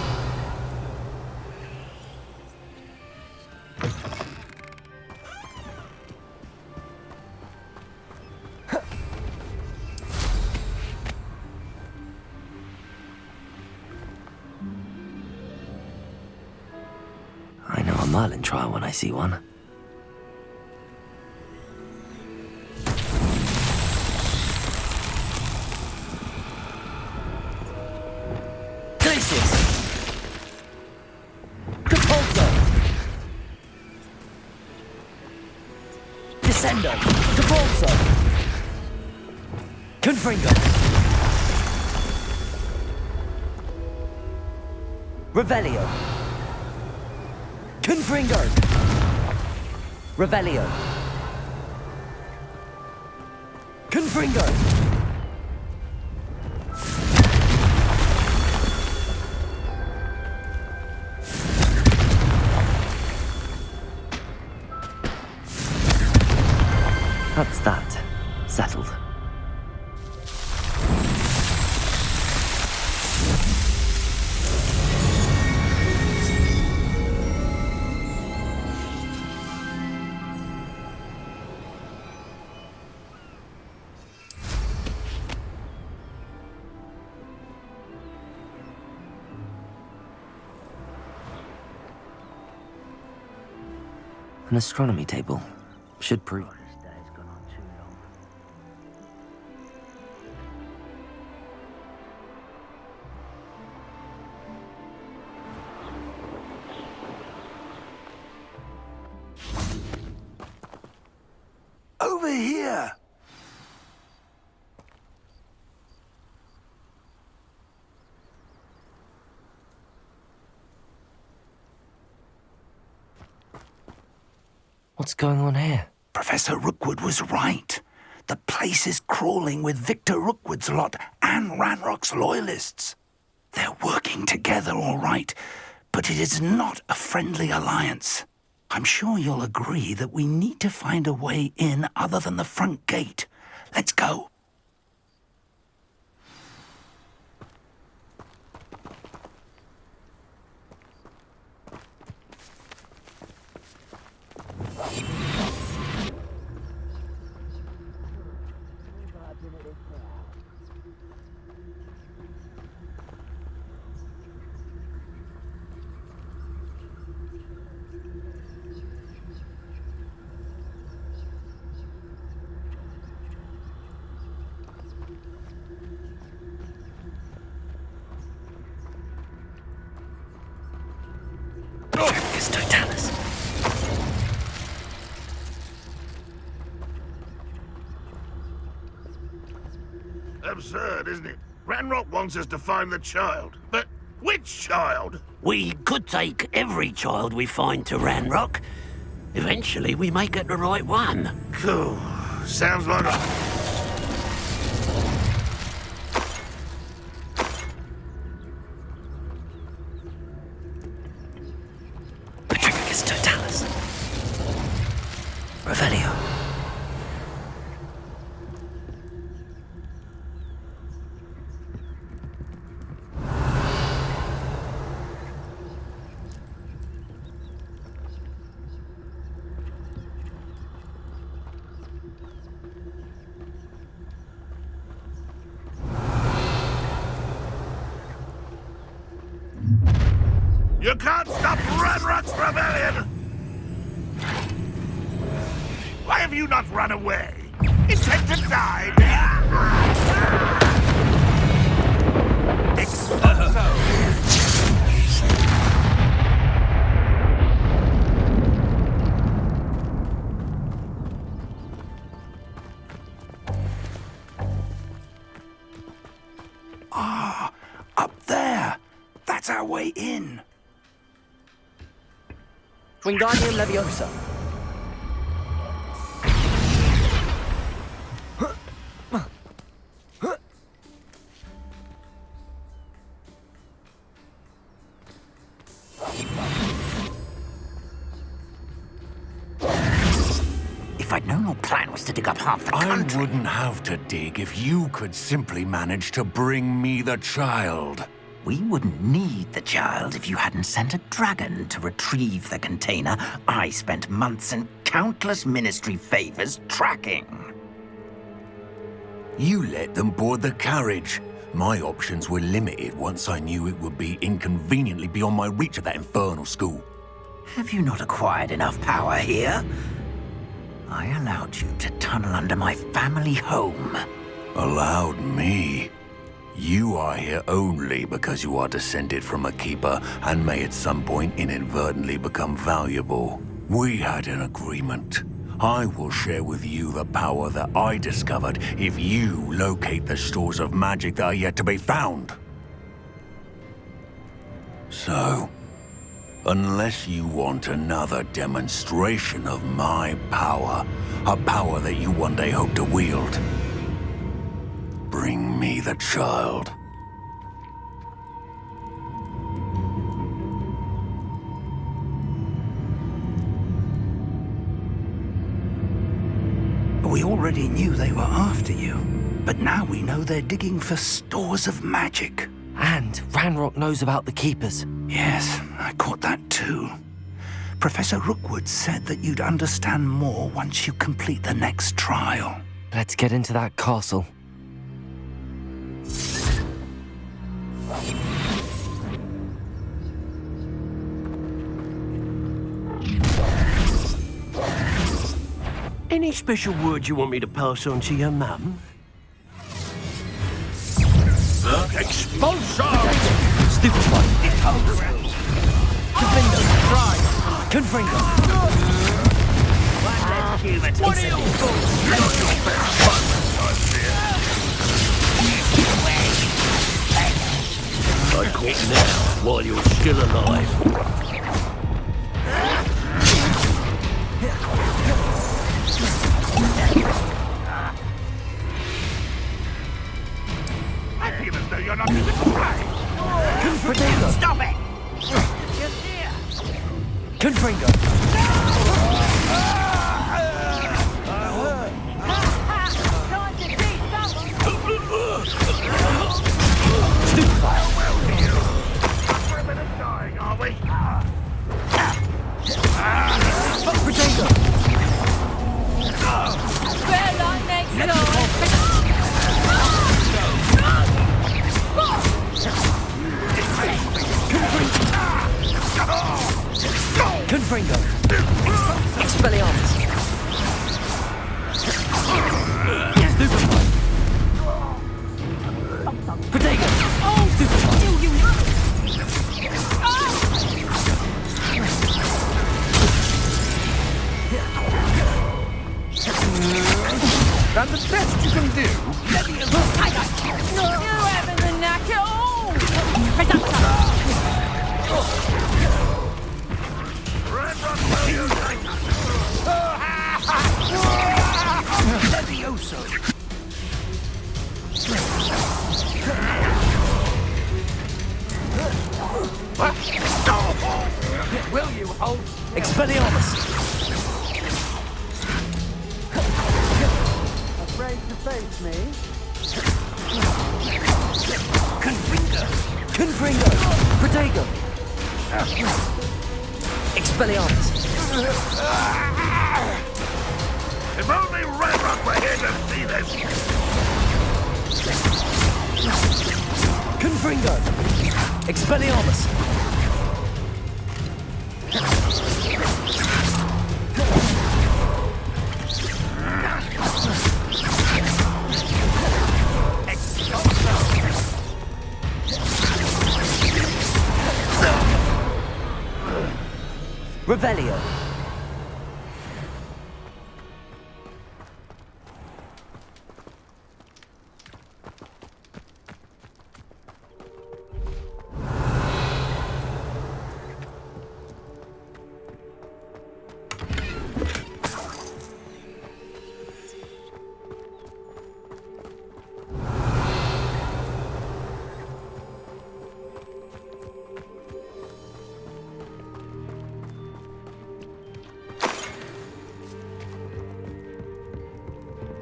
I know a Merlin trial when I see one. Glacius. Depulso. Descendo. Depulso. Confringo. Revelio. Confringo. Revelio. Confringo. That's that. Settled. An astronomy table. Should prove. Over here! What's going on here? Professor Rookwood was right. The place is crawling with Victor Rookwood's lot and Ranrock's loyalists. They're working together, all right, but it is not a friendly alliance. I'm sure you'll agree that we need to find a way in other than the front gate. Let's go. Totalis. Absurd, isn't it? Ranrock wants us to find the child. But which child? We could take every child we find to Ranrock. Eventually, we may get the right one. Cool. Sounds like a... Totalis. Revelio. You can't stop Ranrock's rebellion! Why have you not run away? Intend to die? Up there. That's our way in. Wingardium Leviosa. If I'd known your plan was to dig up half the I country... wouldn't have to dig if you could simply manage to bring me the child. We wouldn't need the child if you hadn't sent a dragon to retrieve the container I spent months and countless ministry favors tracking. You let them board the carriage. My options were limited once I knew it would be inconveniently beyond my reach at that infernal school. Have you not acquired enough power here? I allowed you to tunnel under my family home. Allowed me? You are here only because you are descended from a keeper and may at some point inadvertently become valuable. We had an agreement. I will share with you the power that I discovered if you locate the stores of magic that are yet to be found. So, unless you want another demonstration of my power, a power that you one day hope to wield, bring me the child. We already knew they were after you, but now we know they're digging for stores of magic. And Ranrock knows about the Keepers. Yes, I caught that too. Professor Rookwood said that you'd understand more once you complete the next trial. Let's get into that castle. Any special word you want me to pass on to your mum? Expulso! Stupefy. Confringo. Confringo. What are you Not your best fun, I fear. I quit now, while you're still alive. I feel as though you're not even trying. Confringo. Stop it! Confringo. Stupefy. We're a bit of dying, are we? Potato. Confringo. Expelliarmus. Stupefy. Potato. Stupefy. And the best you can do? You having the knack at all? Will you hold? Expelliarmus. Afraid to face me? Confringo. Protego. Expelliarmus. If only Ranrock were here to see this. Confringo. Expelliarmus. Revelio.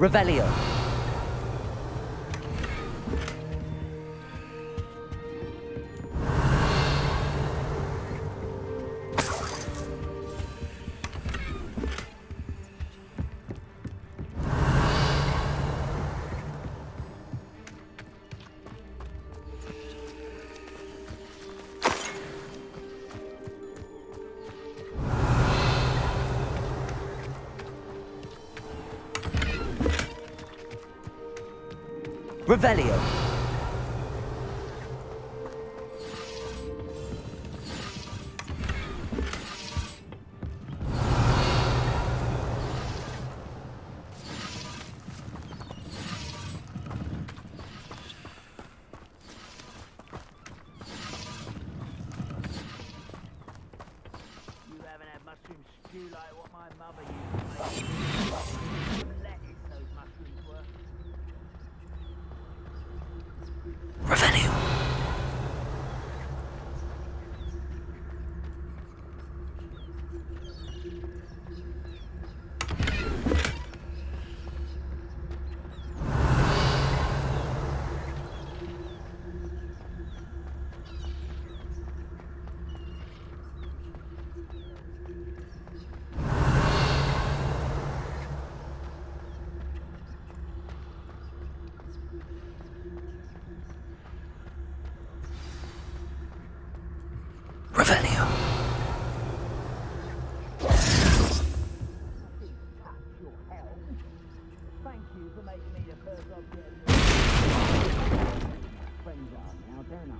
Revelio. Revelio. You haven't had mushroom stew like what my mother used to make. Lettuce those mushrooms were. Revelio. Revelio. Thank you for making me the first object. Friends are now, don't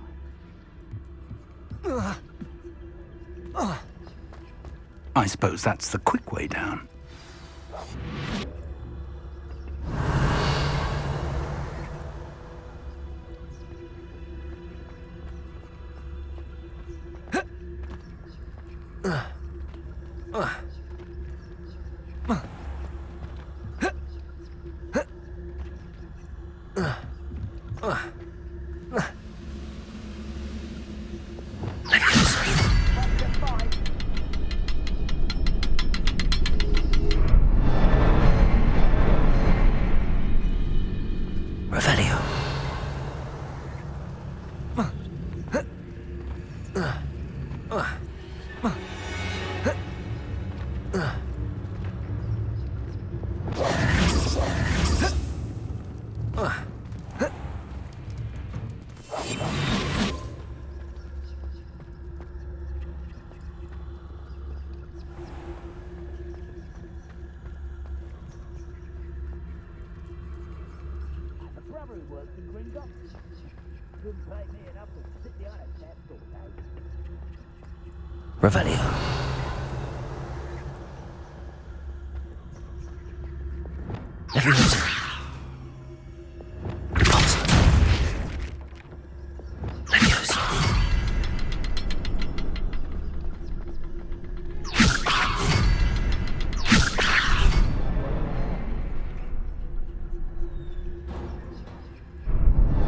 I? I suppose that's the quick way down. Revelio. The brother who works in Green Dock. Couldn't pay me enough to sit behind a desk all day. Revelio. Leviosa. Leviosa.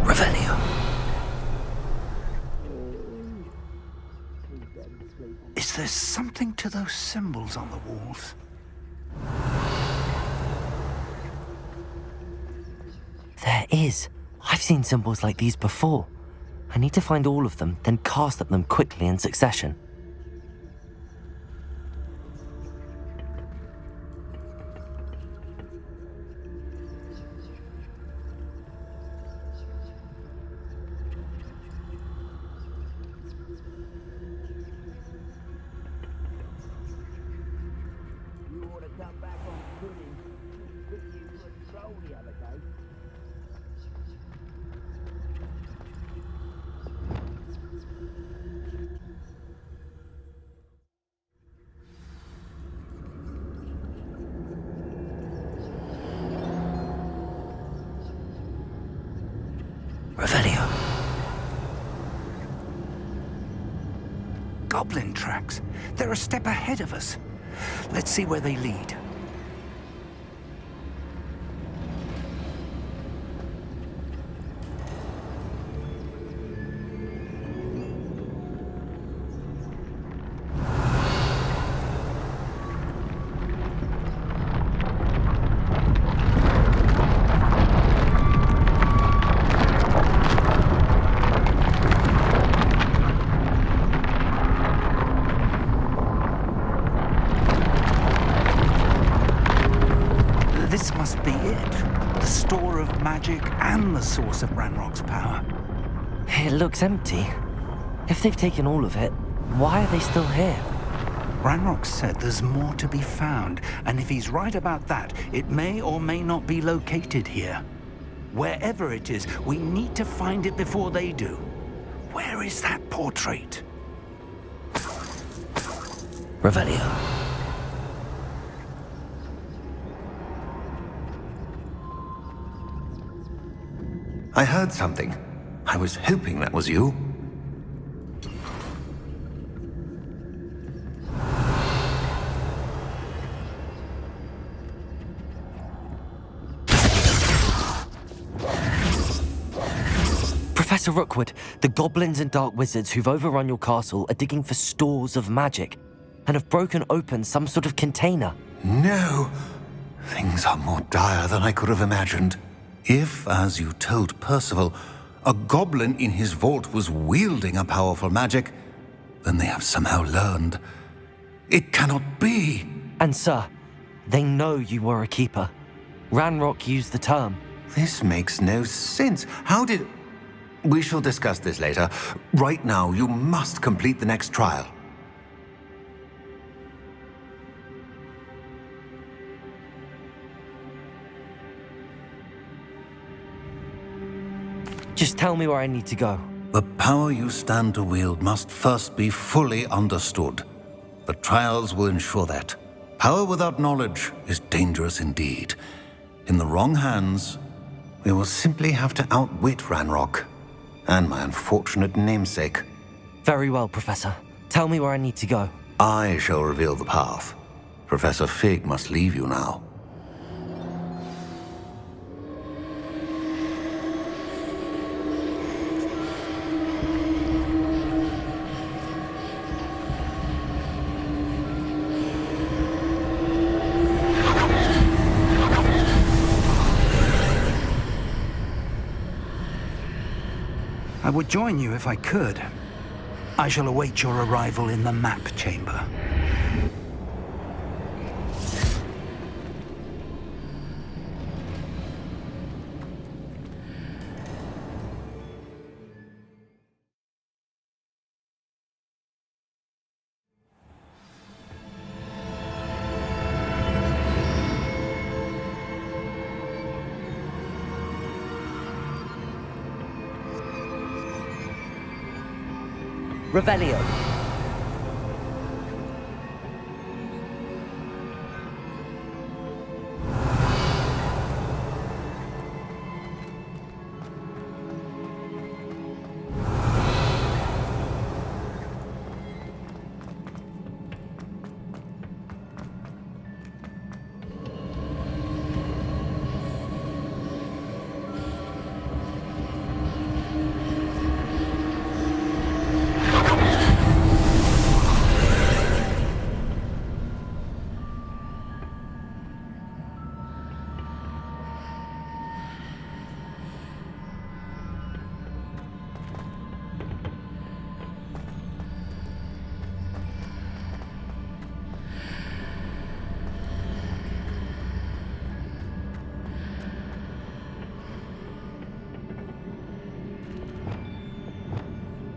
Revelio. Is there something to those symbols on the walls? There is. I've seen symbols like these before. I need to find all of them, then cast at them quickly in succession. You ought to come back on pudding. Took you for a stroll the other day. Revelio. Goblin tracks. They're a step ahead of us. Let's see where they lead. This must be it. The store of magic and the source of Ranrock's power. It looks empty. If they've taken all of it, why are they still here? Ranrock said there's more to be found, and if he's right about that, it may or may not be located here. Wherever it is, we need to find it before they do. Where is that portrait? Revelio. I heard something. I was hoping that was you. Professor Rookwood, the goblins and dark wizards who've overrun your castle are digging for stores of magic and have broken open some sort of container. No! Things are more dire than I could have imagined. If, as you told Percival, a goblin in his vault was wielding a powerful magic, then they have somehow learned. It cannot be! And sir, they know you were a keeper. Ranrock used the term. This makes no sense. How did... We shall discuss this later. Right now, you must complete the next trial. Just tell me where I need to go. The power you stand to wield must first be fully understood. The trials will ensure that. Power without knowledge is dangerous indeed. In the wrong hands, we will simply have to outwit Ranrock and my unfortunate namesake. Very well, Professor. Tell me where I need to go. I shall reveal the path. Professor Fig must leave you now. I would join you if I could. I shall await your arrival in the map chamber. Revelio.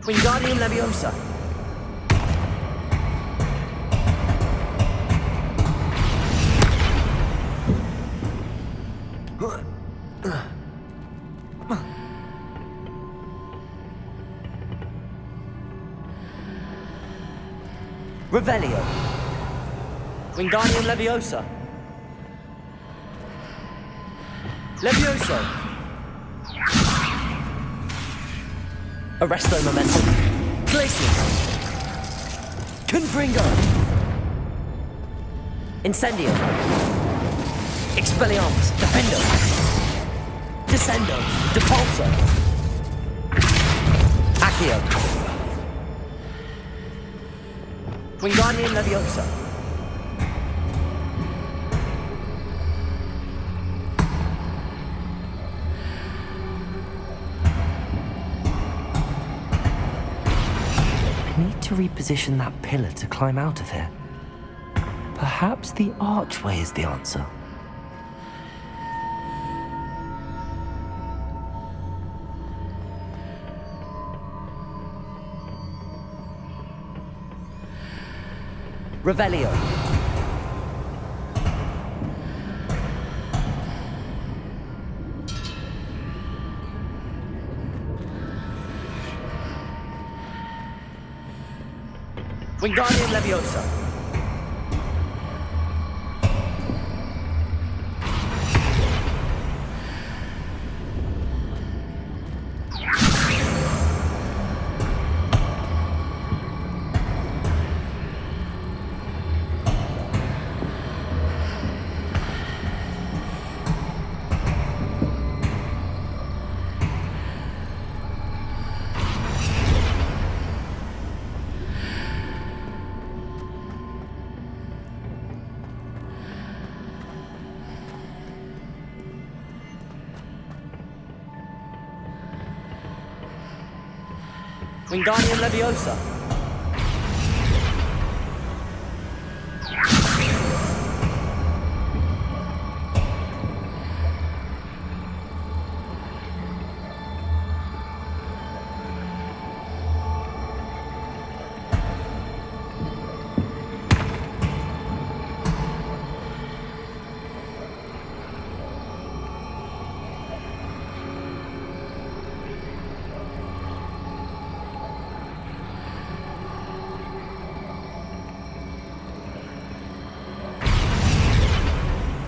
Wingardium Leviosa. Revelio. Wingardium Leviosa. Levioso. Arresto Momentum. Glacius. Confringo. Incendio. Expelliarmus. Defendo. Descendo. Depulso. Accio. Wingardium Leviosa. I need to reposition that pillar to climb out of here. Perhaps the archway is the answer. Revelio. Wingardium Leviosa. Wingardium Leviosa.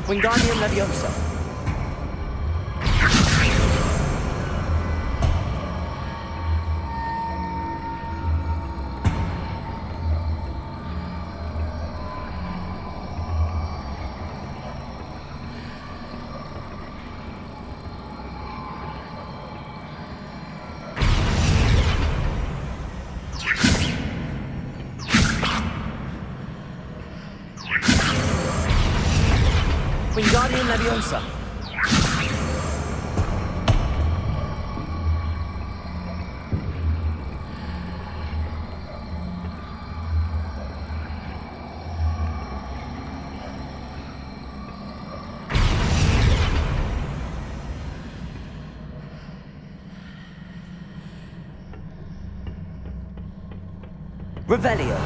Wingardium Leviosa. Wingardium Leviosa. Revelio.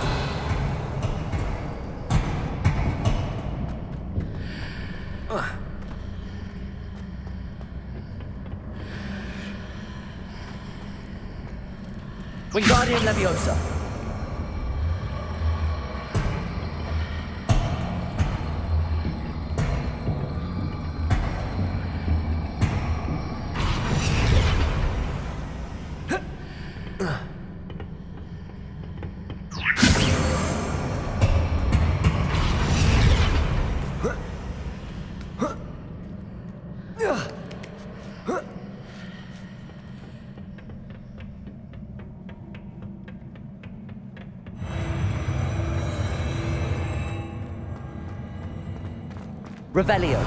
Wingardium Leviosa. Revelio.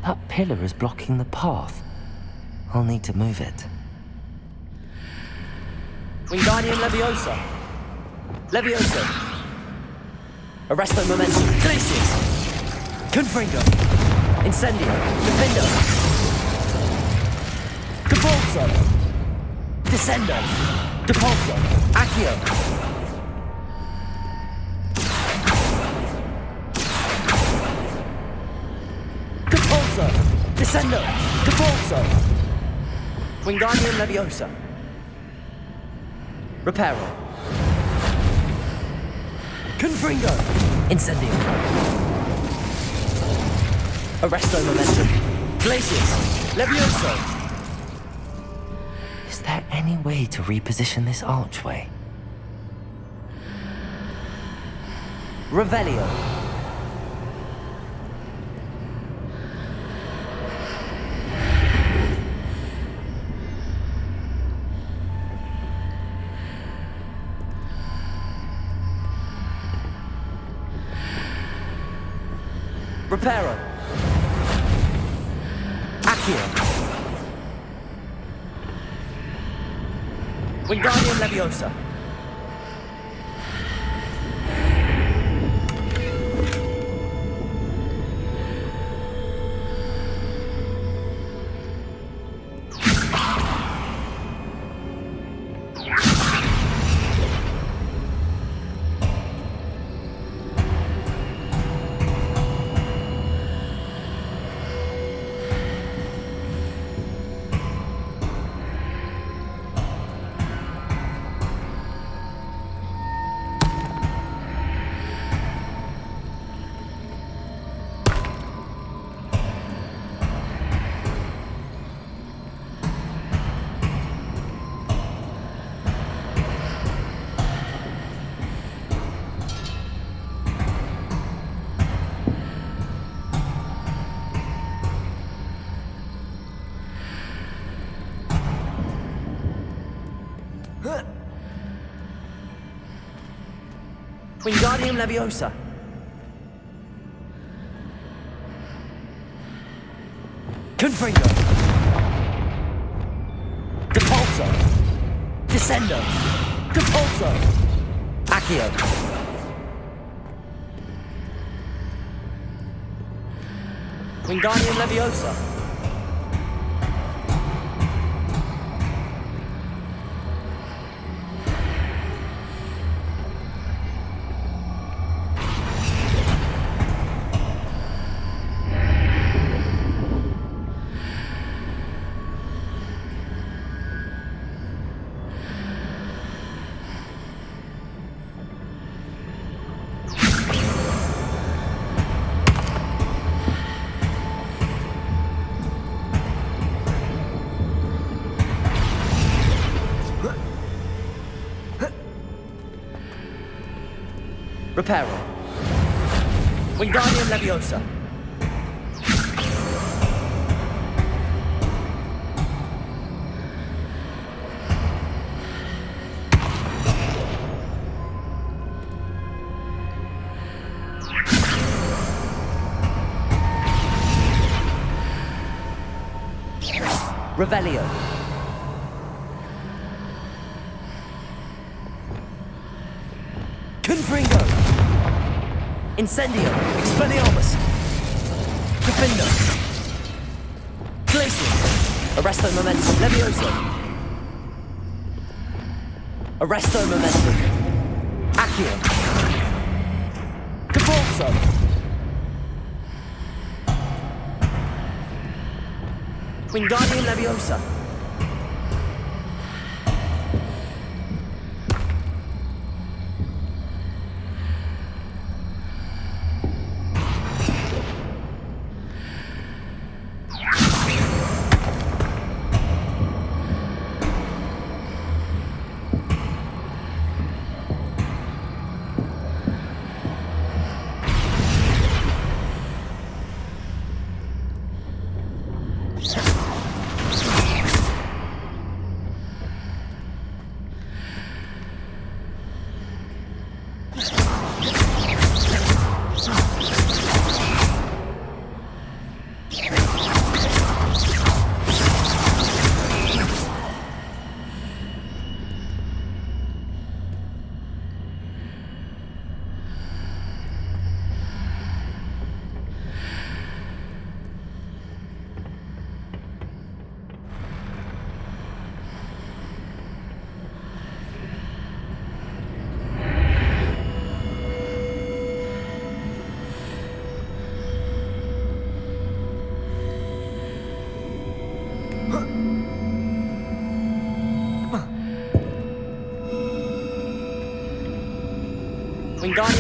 That pillar is blocking the path. I'll need to move it. Wingardium Leviosa. Leviosa. Arresto Momentum. Glacius. Confringo. Incendio. Defendo. Depulso. Descendo. Depulso. Accio. Descendo! Capulso! Wingardium Leviosa! Reparo! Confringo! Incendio! Arresto Momentum! Glacius! Levioso! Is there any way to reposition this archway? Revelio! Reparo! Accio! Wingardium Leviosa! Wingardium Leviosa! Confringo! Capulso! Descendo! Capulso! Accio! Wingardium Leviosa! Reparo! Wingardium Leviosa! Revelio! Confringo! Incendio! Expelliarmus! Defendo! Glacius! Arresto Momentum! Levioso! Arresto Momentum! Accio! Capulso! Wingardium Leviosa!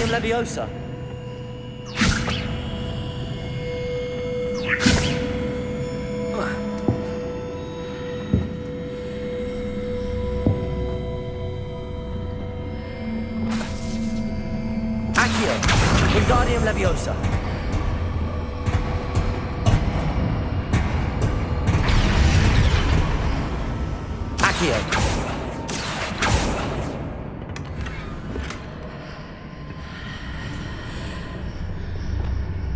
Wingardium Leviosa. Accio. Wingardium Leviosa. Accio.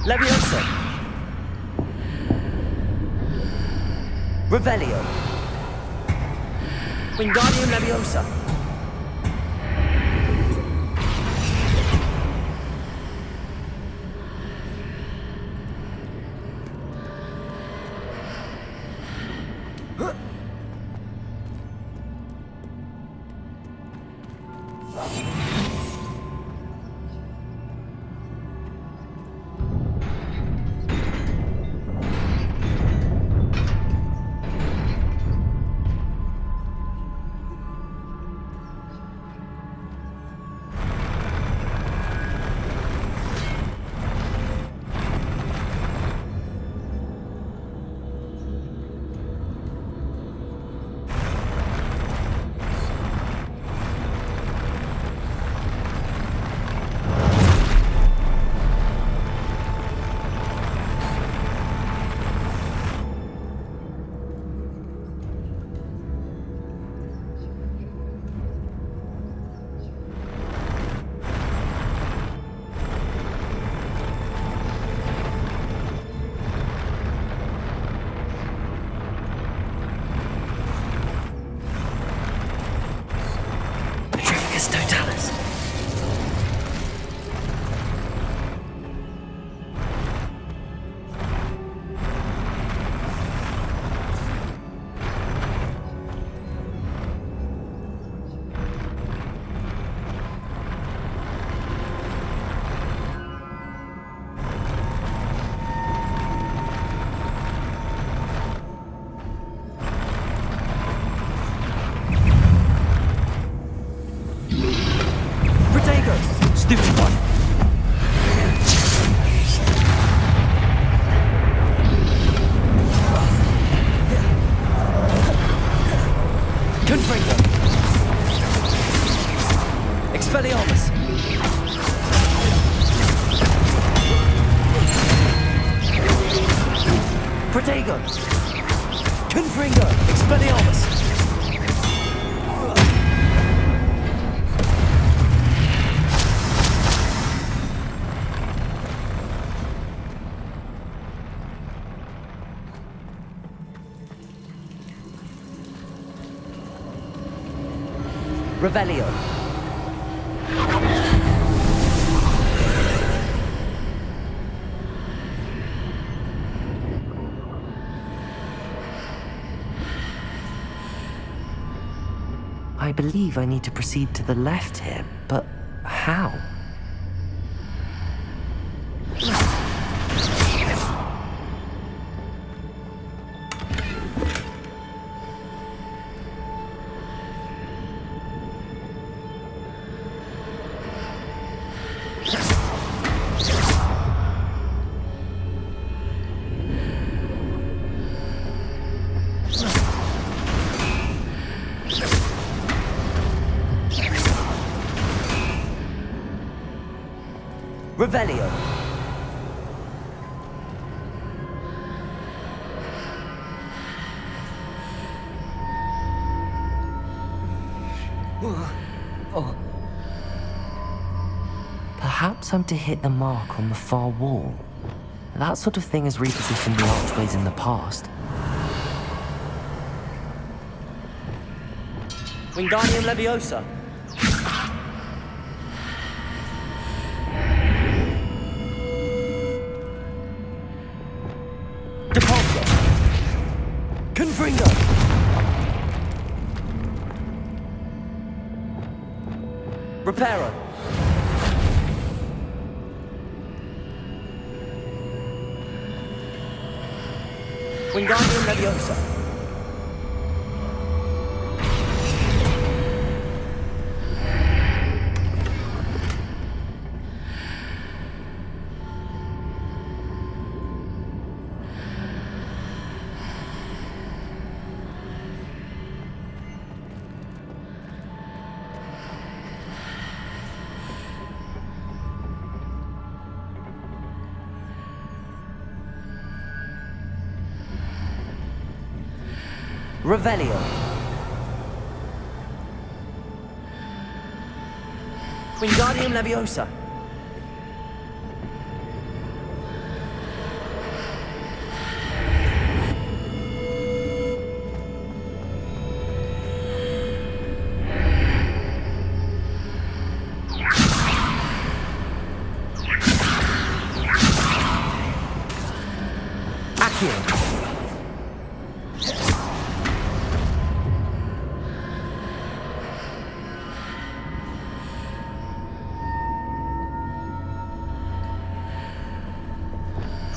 Leviosa. Revelio. Wingardium Leviosa. Totalis. Stupid one. Confringo. Expelliarmus. Protego. Confringo. Expelliarmus. Revelio. I believe I need to proceed to the left here, but how? Revelio. Perhaps I'm to hit the mark on the far wall. That sort of thing has repositioned the archways in the past. Wingardium Leviosa. Depulso. Confringo. Reparo. Wingardium Leviosa. Revelio. Wingardium Leviosa. Accio.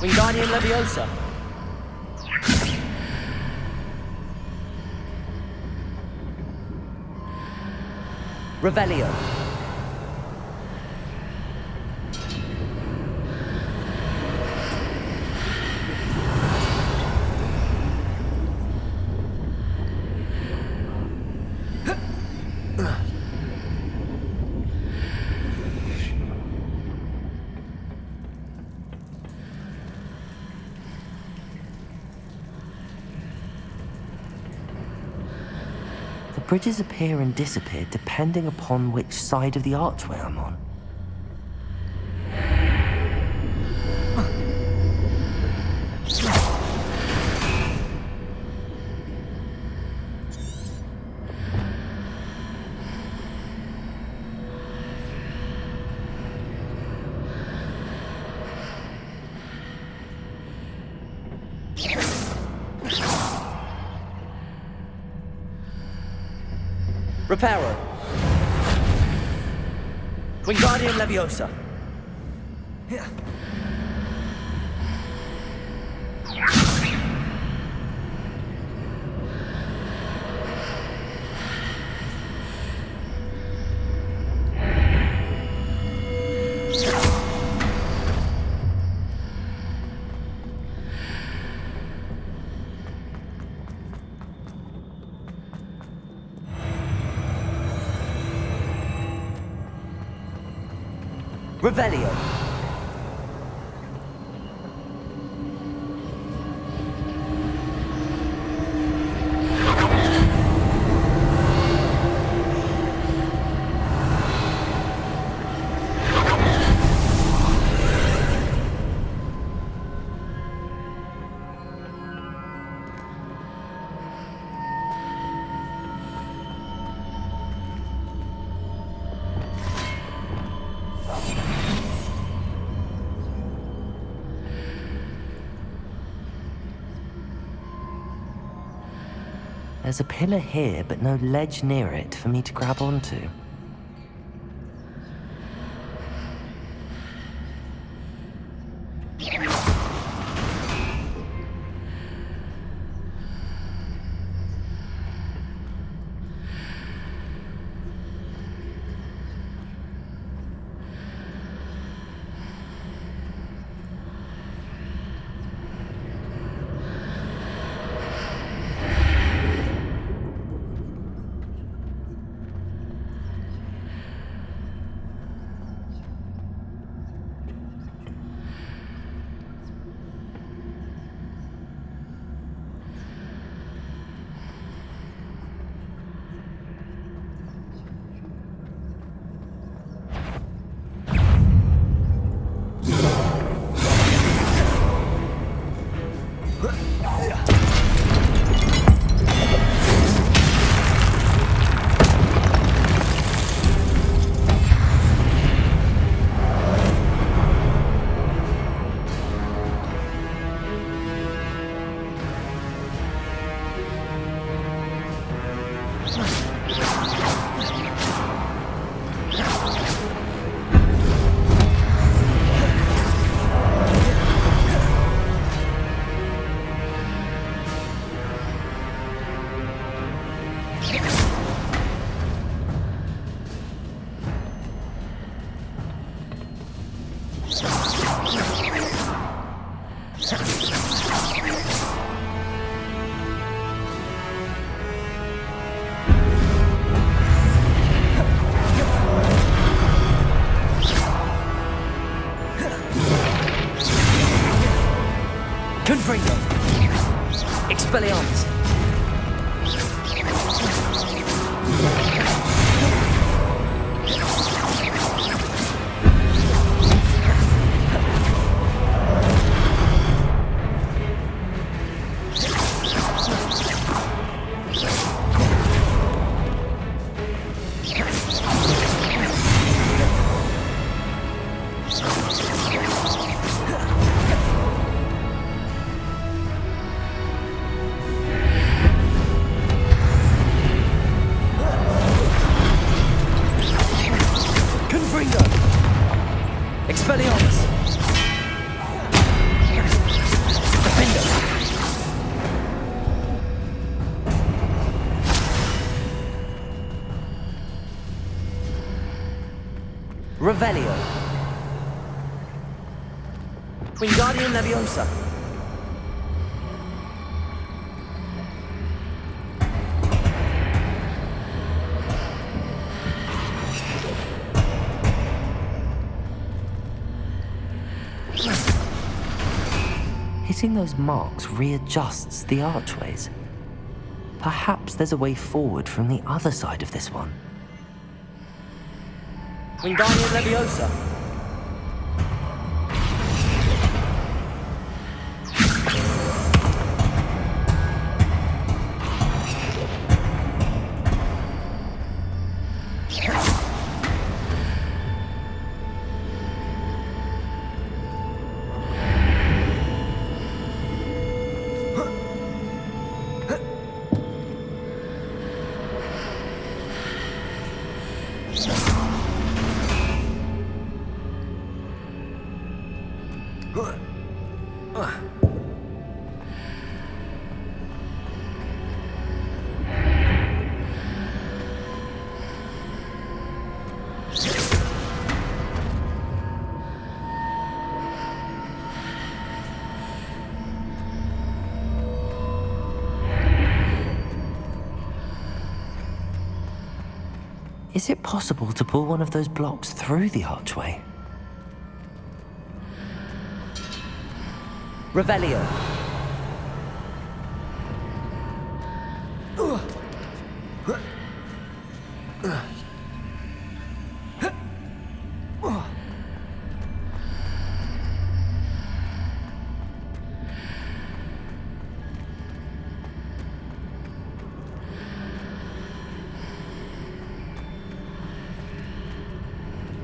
Wingardium Leviosa. Revelio. The bridges appear and disappear depending upon which side of the archway I'm on. Reparo. Wingardium Leviosa. Revelio. There's a pillar here, but no ledge near it for me to grab onto. Confringo. Expelliarmus. Expelliarmus! Defender! Revelio! Wingardium Leviosa! Hitting those marks readjusts the archways. Perhaps there's a way forward from the other side of this one. Wingardium Leviosa! Is it possible to pull one of those blocks through the archway? Revelio!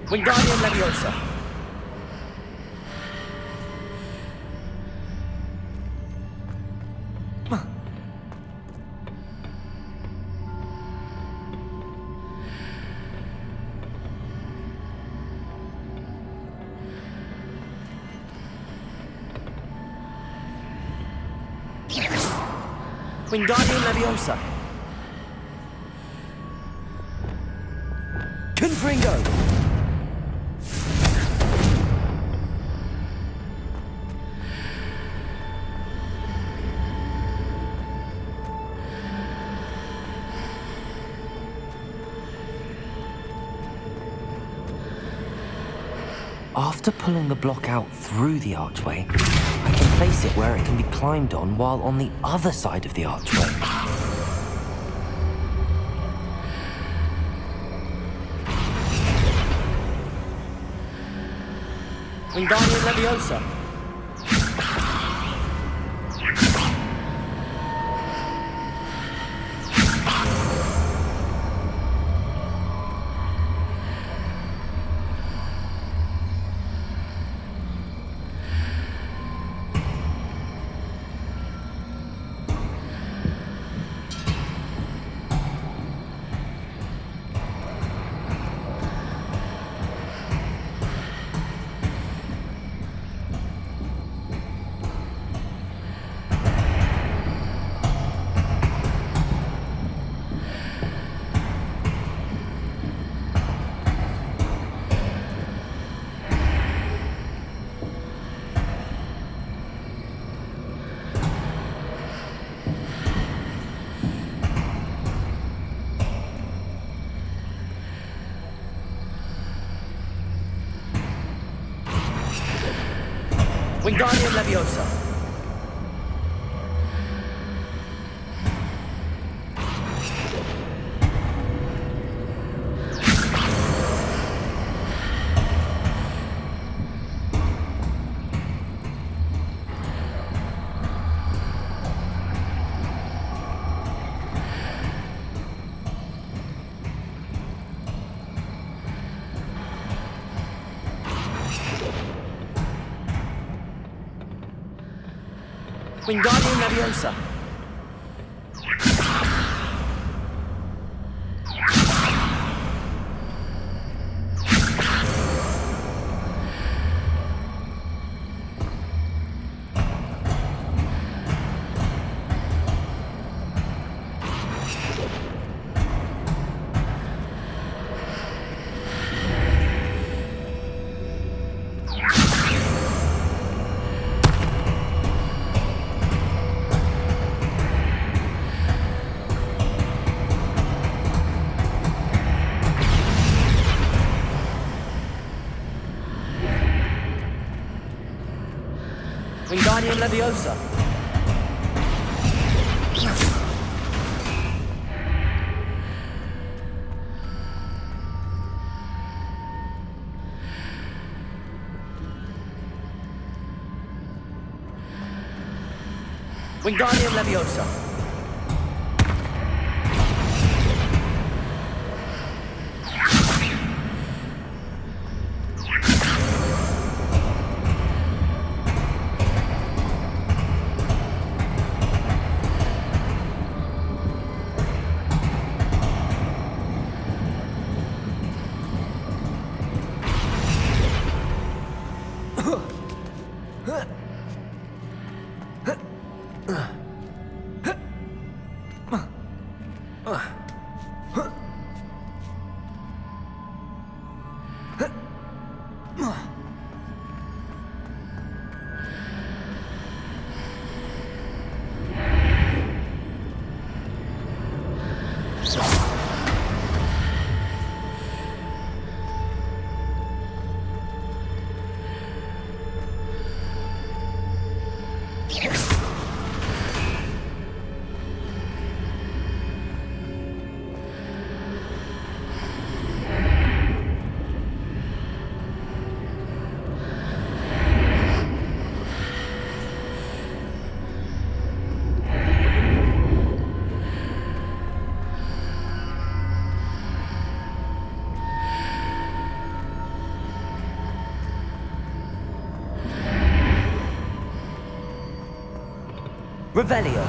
Wingardium Leviosa! Wingardium Leviosa! Confringo! After pulling the block out through the archway, I can place it where it can be climbed on while on the other side of the archway. Wingardium Leviosa! Wingardium Leviosa! Wingardium Leviosa. Wingardium Leviosa. Wingardium Leviosa. Revelio.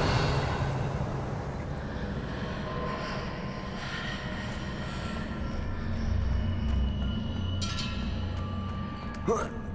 Huh.